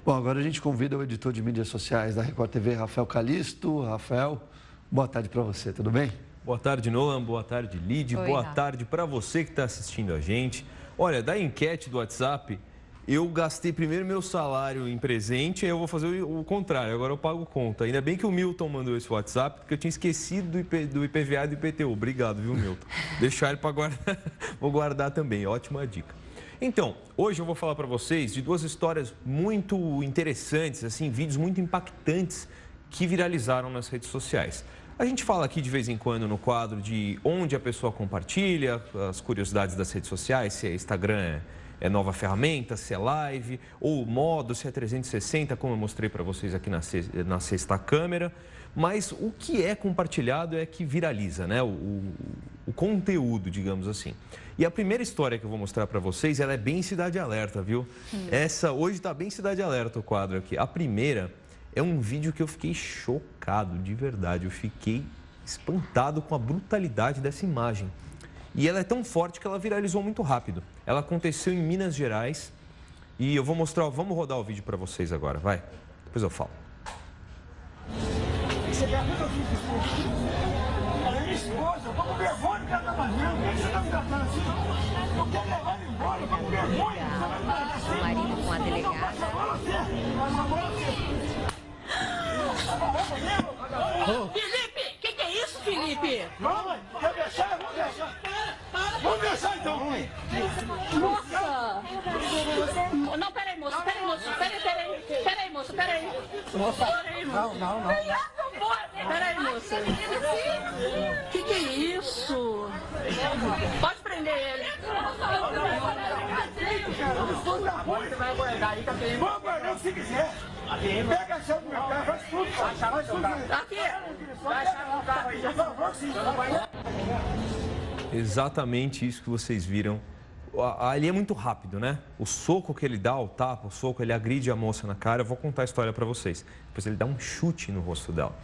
Bom, agora a gente convida o editor de mídias sociais da Record TV, Rafael Calisto. Rafael, boa tarde para você, tudo bem? Boa tarde, Nolan. Boa tarde, Lid. Oi, boa tarde para você que está assistindo a gente. Olha, da enquete do WhatsApp, eu gastei primeiro meu salário em presente, aí eu vou fazer o contrário, agora eu pago conta. Ainda bem que o Milton mandou esse WhatsApp, porque eu tinha esquecido do IPVA e do IPTU. Obrigado, viu, Milton? Deixar ele para guardar. Vou guardar também, ótima dica. Então, hoje eu vou falar para vocês de duas histórias muito interessantes, assim, vídeos muito impactantes que viralizaram nas redes sociais. A gente fala aqui de vez em quando no quadro de onde a pessoa compartilha as curiosidades das redes sociais, se é Instagram é nova ferramenta, se é live, ou modo, se é 360, como eu mostrei para vocês aqui na sexta câmera. Mas o que é compartilhado é que viraliza, né? O conteúdo, digamos assim. E a primeira história que eu vou mostrar para vocês, ela é bem Cidade Alerta, viu? Essa hoje está bem Cidade Alerta o quadro aqui. A primeira é um vídeo que eu fiquei chocado, de verdade. Eu fiquei espantado com a brutalidade dessa imagem. E ela é tão forte que ela viralizou muito rápido. Ela aconteceu em Minas Gerais e eu vou mostrar, vamos rodar o vídeo para vocês agora, vai? Depois eu falo. Você pergunta o que ela é minha esposa, eu tô com vergonha, cara, da manhã. Por que você tá me tratando assim? Eu quero levar ele embora, eu tô com vergonha. O marido com a delegada. Felipe, que é isso, Felipe? Não, quer deixar? Vamos deixar. Vamos deixar então. Moça! Não, peraí, moço, peraí, moço, peraí. Moça, peraí, moço. não. Peraí, moça. Que é isso? Pode prender ele. Você vai guardar aí, tá bem? Vou guardar se quiser. Pega a chave do meu carro, faz tudo. Faz tudo. Aqui. Vai a chave do carro aí. Por favor, sim. Exatamente isso que vocês viram. Ali é muito rápido, né? O soco que ele dá, o tapa, o soco, ele agride a moça na cara. Eu vou contar a história para vocês. Depois ele dá um chute no rosto dela.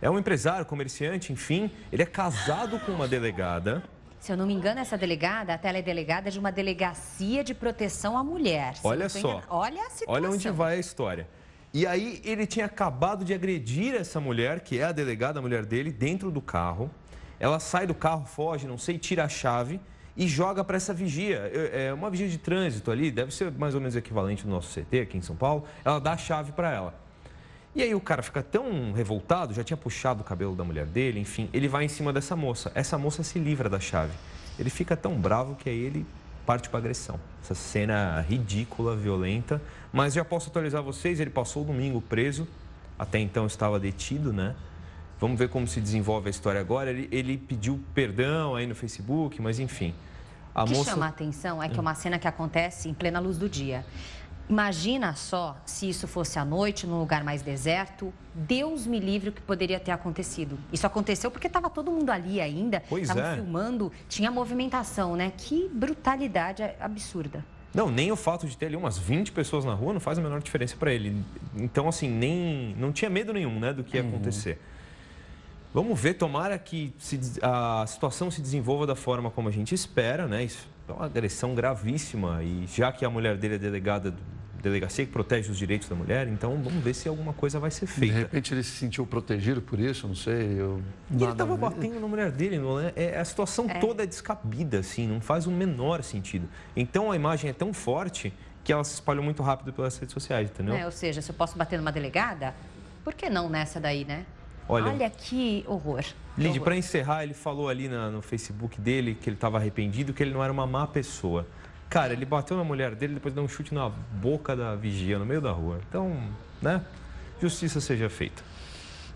É um empresário, comerciante, enfim. Ele é casado com uma delegada. Se eu não me engano, essa delegada, até ela é delegada de uma delegacia de proteção à mulher. Olha só. Olha a situação. Olha onde vai a história. E aí ele tinha acabado de agredir essa mulher, que é a delegada, a mulher dele, dentro do carro. Ela sai do carro, foge, não sei, tira a chave e joga para essa vigia. É uma vigia de trânsito ali, deve ser mais ou menos equivalente no nosso CT aqui em São Paulo. Ela dá a chave para ela. E aí o cara fica tão revoltado, já tinha puxado o cabelo da mulher dele, enfim, ele vai em cima dessa moça. Essa moça se livra da chave. Ele fica tão bravo que aí ele parte para agressão. Essa cena ridícula, violenta. Mas já posso atualizar vocês, ele passou o domingo preso, até então estava detido, né? Vamos ver como se desenvolve a história agora. Ele pediu perdão aí no Facebook, mas enfim. O que chama a atenção é que é uma cena que acontece em plena luz do dia. Imagina só se isso fosse à noite, num lugar mais deserto. Deus me livre o que poderia ter acontecido. Isso aconteceu porque estava todo mundo ali ainda. Estavam filmando, tinha movimentação, né? Que brutalidade absurda. Não, nem o fato de ter ali umas 20 pessoas na rua não faz a menor diferença para ele. Então, assim, não tinha medo nenhum, né, do que ia acontecer. Vamos ver, tomara que a situação se desenvolva da forma como a gente espera, né? Isso é uma agressão gravíssima e já que a mulher dele é delegada delegacia que protege os direitos da mulher, então vamos ver se alguma coisa vai ser feita. De repente ele se sentiu protegido por isso, não sei. E ele estava batendo na mulher dele, não é? A situação toda é descabida, assim, não faz o menor sentido. Então a imagem é tão forte que ela se espalhou muito rápido pelas redes sociais, entendeu? Ou seja, se eu posso bater numa delegada, por que não nessa daí, né? Olha que horror. Lid, para encerrar, ele falou ali no Facebook dele que ele estava arrependido, que ele não era uma má pessoa. Cara, ele bateu na mulher dele, depois deu um chute na boca da vigia, no meio da rua. Então, né? Justiça seja feita.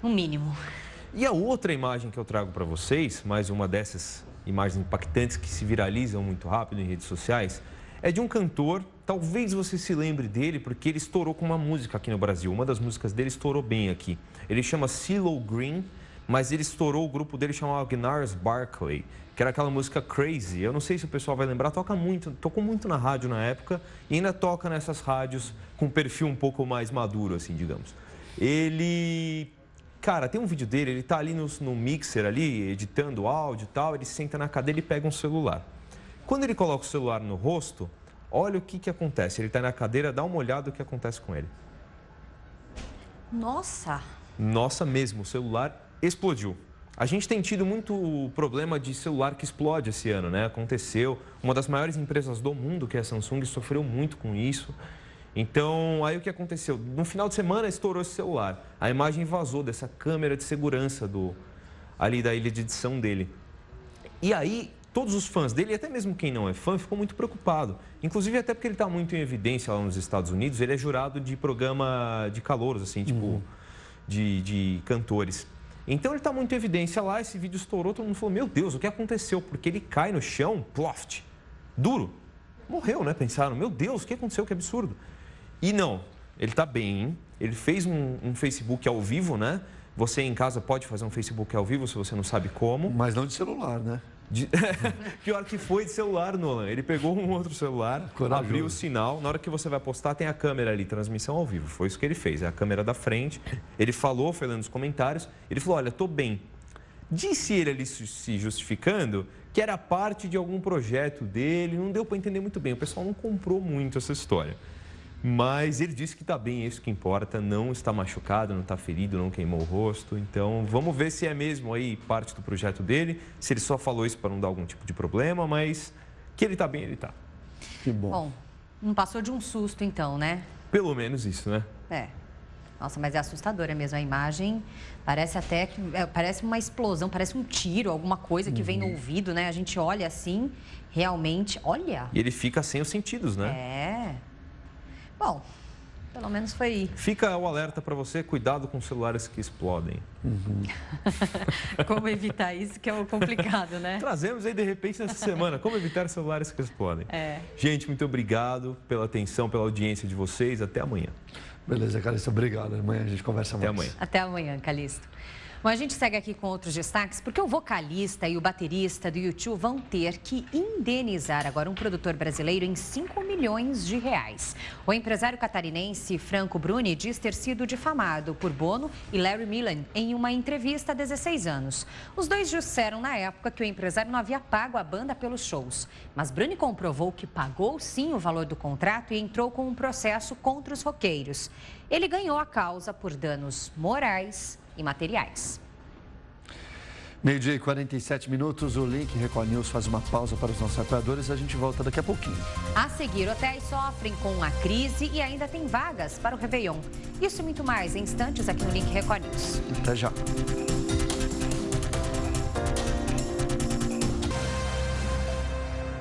No mínimo. E a outra imagem que eu trago para vocês, mais uma dessas imagens impactantes que se viralizam muito rápido em redes sociais, é de um cantor, talvez você se lembre dele, porque ele estourou com uma música aqui no Brasil. Uma das músicas dele estourou bem aqui. Ele chama CeeLo Green, mas ele estourou, o grupo dele chamava Gnarls Barkley, que era aquela música Crazy. Eu não sei se o pessoal vai lembrar, tocou muito na rádio na época e ainda toca nessas rádios com um perfil um pouco mais maduro, assim, digamos. Ele... Cara, tem um vídeo dele, ele tá ali no mixer ali, editando áudio e tal, ele senta na cadeira e pega um celular. Quando ele coloca o celular no rosto, olha o que acontece. Ele tá na cadeira, dá uma olhada no que acontece com ele. Nossa! Nossa mesmo, o celular explodiu. A gente tem tido muito problema de celular que explode esse ano, né? Aconteceu. Uma das maiores empresas do mundo, que é a Samsung, sofreu muito com isso. Então, aí o que aconteceu? No final de semana estourou esse celular. A imagem vazou dessa câmera de segurança ali da ilha de edição dele. E aí, todos os fãs dele, e até mesmo quem não é fã, ficou muito preocupado. Inclusive, até porque ele está muito em evidência lá nos Estados Unidos, ele é jurado de programa de calouros, assim, tipo, de cantores. Então, ele está muito em evidência lá, esse vídeo estourou, todo mundo falou, meu Deus, o que aconteceu? Porque ele cai no chão, ploft, duro. Morreu, né? Pensaram, meu Deus, o que aconteceu? Que absurdo. E não, ele está bem, hein? Ele fez um Facebook ao vivo, né? Você em casa pode fazer um Facebook ao vivo se você não sabe como. Mas não de celular, né? Pior que foi de celular, Nolan. Ele pegou um outro celular, abriu o sinal. Na hora que você vai postar, tem a câmera ali, transmissão ao vivo. Foi isso que ele fez, é a câmera da frente. Ele falou, foi lendo os comentários. Ele falou, olha, tô bem. Disse ele ali se justificando que era parte de algum projeto dele. Não deu para entender muito bem. O pessoal não comprou muito essa história. Mas ele disse que está bem, é isso que importa, não está machucado, não está ferido, não queimou o rosto. Então, vamos ver se é mesmo aí parte do projeto dele, se ele só falou isso para não dar algum tipo de problema, mas que ele está bem, ele está. Que bom. Bom, não passou de um susto então, né? Pelo menos isso, né? É. Nossa, mas é assustadora mesmo a imagem. Parece até que parece uma explosão, parece um tiro, alguma coisa que vem no ouvido, né? A gente olha assim, realmente, olha. E ele fica sem os sentidos, né? É. Bom, pelo menos foi... Fica o alerta para você, cuidado com celulares que explodem. Como evitar isso, que é o complicado, né? Trazemos aí, de repente, nessa semana, como evitar celulares que explodem. Gente, muito obrigado pela atenção, pela audiência de vocês. Até amanhã. Beleza, Calixto, obrigado. Amanhã a gente conversa mais. Até amanhã. Até amanhã, Calixto. Bom, a gente segue aqui com outros destaques, porque o vocalista e o baterista do U2 vão ter que indenizar agora um produtor brasileiro em 5 milhões de reais. O empresário catarinense Franco Bruni diz ter sido difamado por Bono e Larry Millen em uma entrevista há 16 anos. Os dois disseram na época que o empresário não havia pago a banda pelos shows, mas Bruni comprovou que pagou sim o valor do contrato e entrou com um processo contra os roqueiros. Ele ganhou a causa por danos morais e materiais. 12h47, o Link Record News faz uma pausa para os nossos apoiadores e a gente volta daqui a pouquinho. A seguir, hotéis sofrem com a crise e ainda tem vagas para o Réveillon. Isso e muito mais em instantes aqui no Link Record News. Até já.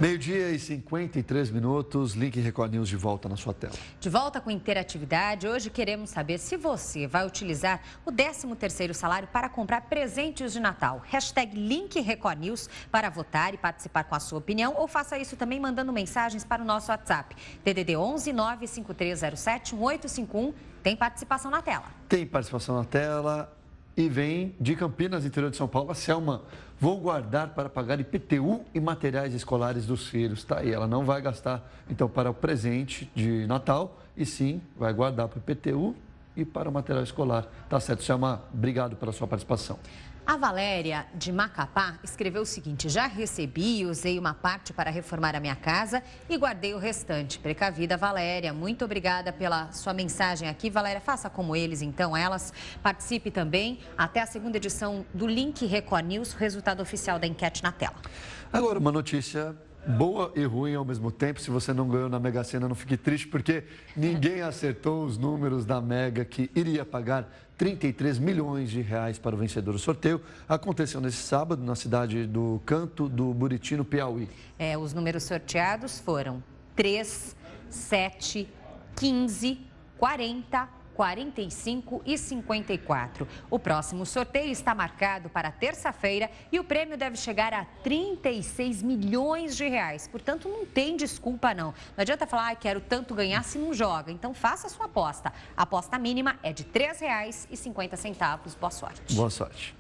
Meio-dia e 53 minutos, Link Record News de volta na sua tela. De volta com interatividade, hoje queremos saber se você vai utilizar o 13º salário para comprar presentes de Natal. Hashtag Link Record News para votar e participar com a sua opinião, ou faça isso também mandando mensagens para o nosso WhatsApp. DDD 11 95307 1851. Tem participação na tela. Tem participação na tela e vem de Campinas, interior de São Paulo, a Selma. Vou guardar para pagar IPTU e materiais escolares dos filhos. Tá aí, ela não vai gastar, então, para o presente de Natal, e sim, vai guardar para o IPTU e para o material escolar. Tá certo, Selma, obrigado pela sua participação. A Valéria, de Macapá, escreveu o seguinte: já recebi e usei uma parte para reformar a minha casa e guardei o restante. Precavida, Valéria. Muito obrigada pela sua mensagem aqui. Valéria, faça como eles, então, elas. Participe também. Até a segunda edição do Link Record News, o resultado oficial da enquete na tela. Agora, uma notícia boa e ruim ao mesmo tempo. Se você não ganhou na Mega Sena, não fique triste, porque ninguém acertou os números da Mega, que iria pagar 33 milhões de reais para o vencedor. O sorteio aconteceu nesse sábado na cidade do Canto do Buriti, no Piauí. Os números sorteados foram 3, 7, 15, 40, 45 e 54. O próximo sorteio está marcado para terça-feira e o prêmio deve chegar a 36 milhões de reais. Portanto, não tem desculpa, não. Não adianta falar, quero tanto ganhar se não joga. Então, faça a sua aposta. A aposta mínima é de R$ 3,50. Boa sorte. Boa sorte.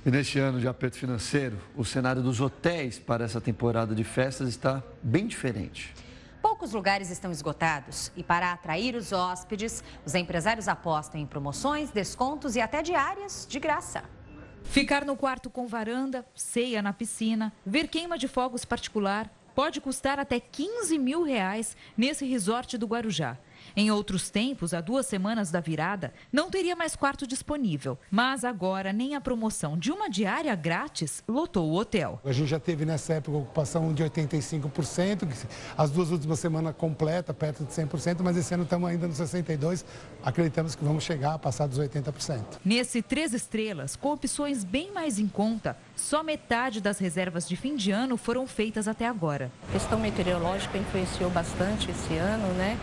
E neste ano de aperto financeiro, o cenário dos hotéis para essa temporada de festas está bem diferente. Poucos lugares estão esgotados e, para atrair os hóspedes, os empresários apostam em promoções, descontos e até diárias de graça. Ficar no quarto com varanda, ceia na piscina, ver queima de fogos particular pode custar até R$ 15 mil nesse resort do Guarujá. Em outros tempos, há 2 semanas da virada, não teria mais quarto disponível. Mas agora, nem a promoção de uma diária grátis lotou o hotel. A gente já teve nessa época ocupação de 85%, as 2 últimas semanas completa, perto de 100%, mas esse ano estamos ainda nos 62%. Acreditamos que vamos chegar a passar dos 80%. Nesse 3 estrelas, com opções bem mais em conta, só metade das reservas de fim de ano foram feitas até agora. A questão meteorológica influenciou bastante esse ano, né?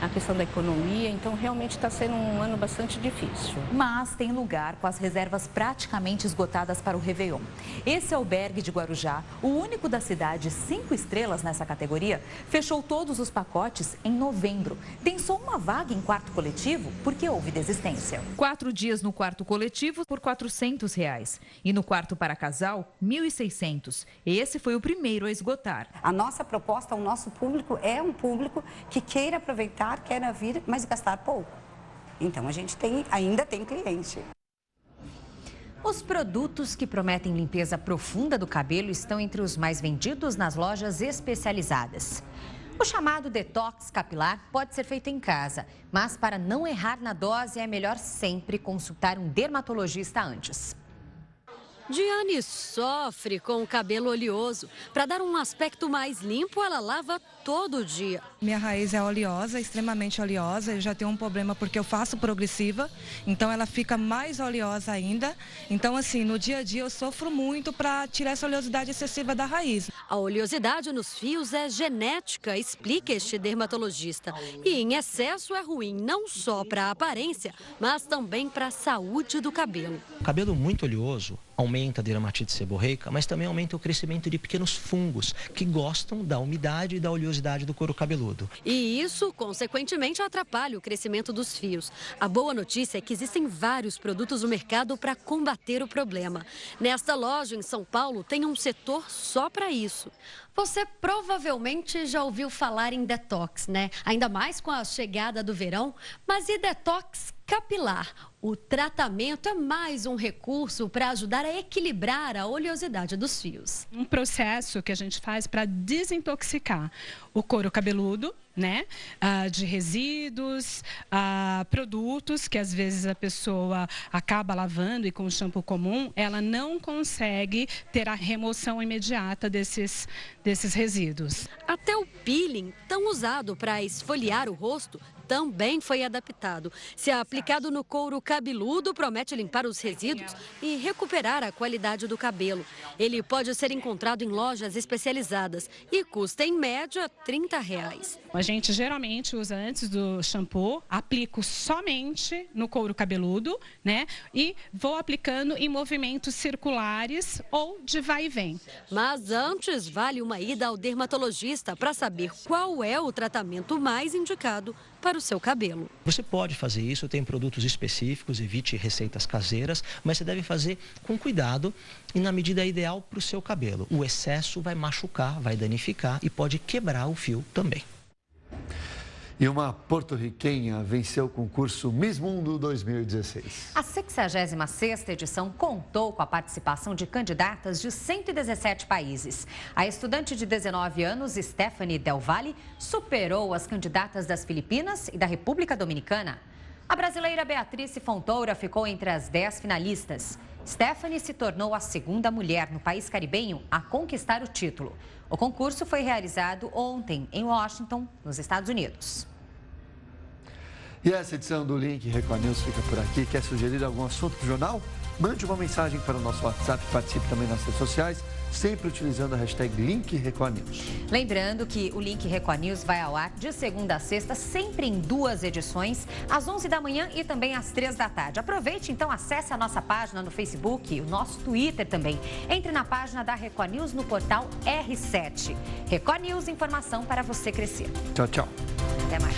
A questão da economia, então realmente está sendo um ano bastante difícil. Mas tem lugar com as reservas praticamente esgotadas para o Réveillon. Esse albergue de Guarujá, o único da cidade 5 estrelas nessa categoria, fechou todos os pacotes em novembro. Tem só uma vaga em quarto coletivo porque houve desistência. 4 dias no quarto coletivo por R$ 400 e no quarto para casal, R$ 1.600. Esse foi o primeiro a esgotar. A nossa proposta ao nosso público é um público que queira aproveitar, quer vir, mas gastar pouco. Então, a gente ainda tem cliente. Os produtos que prometem limpeza profunda do cabelo estão entre os mais vendidos nas lojas especializadas. O chamado detox capilar pode ser feito em casa, mas para não errar na dose é melhor sempre consultar um dermatologista antes. Diane sofre com o cabelo oleoso. Para dar um aspecto mais limpo, ela lava todo dia. Minha raiz é oleosa, extremamente oleosa. Eu já tenho um problema porque eu faço progressiva, então ela fica mais oleosa ainda. Então, assim, no dia a dia eu sofro muito para tirar essa oleosidade excessiva da raiz. A oleosidade nos fios é genética, explica este dermatologista. E em excesso é ruim não só para a aparência, mas também para a saúde do cabelo. O cabelo muito oleoso aumenta a dermatite seborreica, mas também aumenta o crescimento de pequenos fungos que gostam da umidade e da oleosidade do couro cabeludo. E isso, consequentemente, atrapalha o crescimento dos fios. A boa notícia é que existem vários produtos no mercado para combater o problema. Nesta loja em São Paulo tem um setor só para isso. Você provavelmente já ouviu falar em detox, né? Ainda mais com a chegada do verão. Mas e detox capilar? O tratamento é mais um recurso para ajudar a equilibrar a oleosidade dos fios. Um processo que a gente faz para desintoxicar o couro cabeludo, né? De resíduos, produtos que às vezes a pessoa acaba lavando e com o shampoo comum, ela não consegue ter a remoção imediata desses resíduos. Até o peeling, tão usado para esfoliar o rosto, também foi adaptado. Se aplicado no couro cabeludo, promete limpar os resíduos e recuperar a qualidade do cabelo. Ele pode ser encontrado em lojas especializadas e custa, em média, R$30. A gente geralmente usa antes do shampoo, aplico somente no couro cabeludo, né? E vou aplicando em movimentos circulares ou de vai e vem. Mas antes, vale uma ida ao dermatologista para saber qual é o tratamento mais indicado para o seu cabelo. Você pode fazer isso, tem produtos específicos, evite receitas caseiras, mas você deve fazer com cuidado e na medida ideal para o seu cabelo. O excesso vai machucar, vai danificar e pode quebrar o fio também. E uma porto-riquenha venceu o concurso Miss Mundo 2016. A 66ª edição contou com a participação de candidatas de 117 países. A estudante de 19 anos, Stephanie Del Valle, superou as candidatas das Filipinas e da República Dominicana. A brasileira Beatriz Fontoura ficou entre as 10 finalistas. Stephanie se tornou a segunda mulher no país caribenho a conquistar o título. O concurso foi realizado ontem em Washington, nos Estados Unidos. E essa edição do Link Record News fica por aqui. Quer sugerir algum assunto para o jornal? Mande uma mensagem para o nosso WhatsApp e participe também nas redes sociais, sempre utilizando a hashtag Link Record News. Lembrando que o Link Record News vai ao ar de segunda a sexta, sempre em 2 edições, às 11 da manhã e também às 3 da tarde. Aproveite, então, acesse a nossa página no Facebook, o nosso Twitter também. Entre na página da Record News no portal R7. Record News, informação para você crescer. Tchau, tchau. Até mais.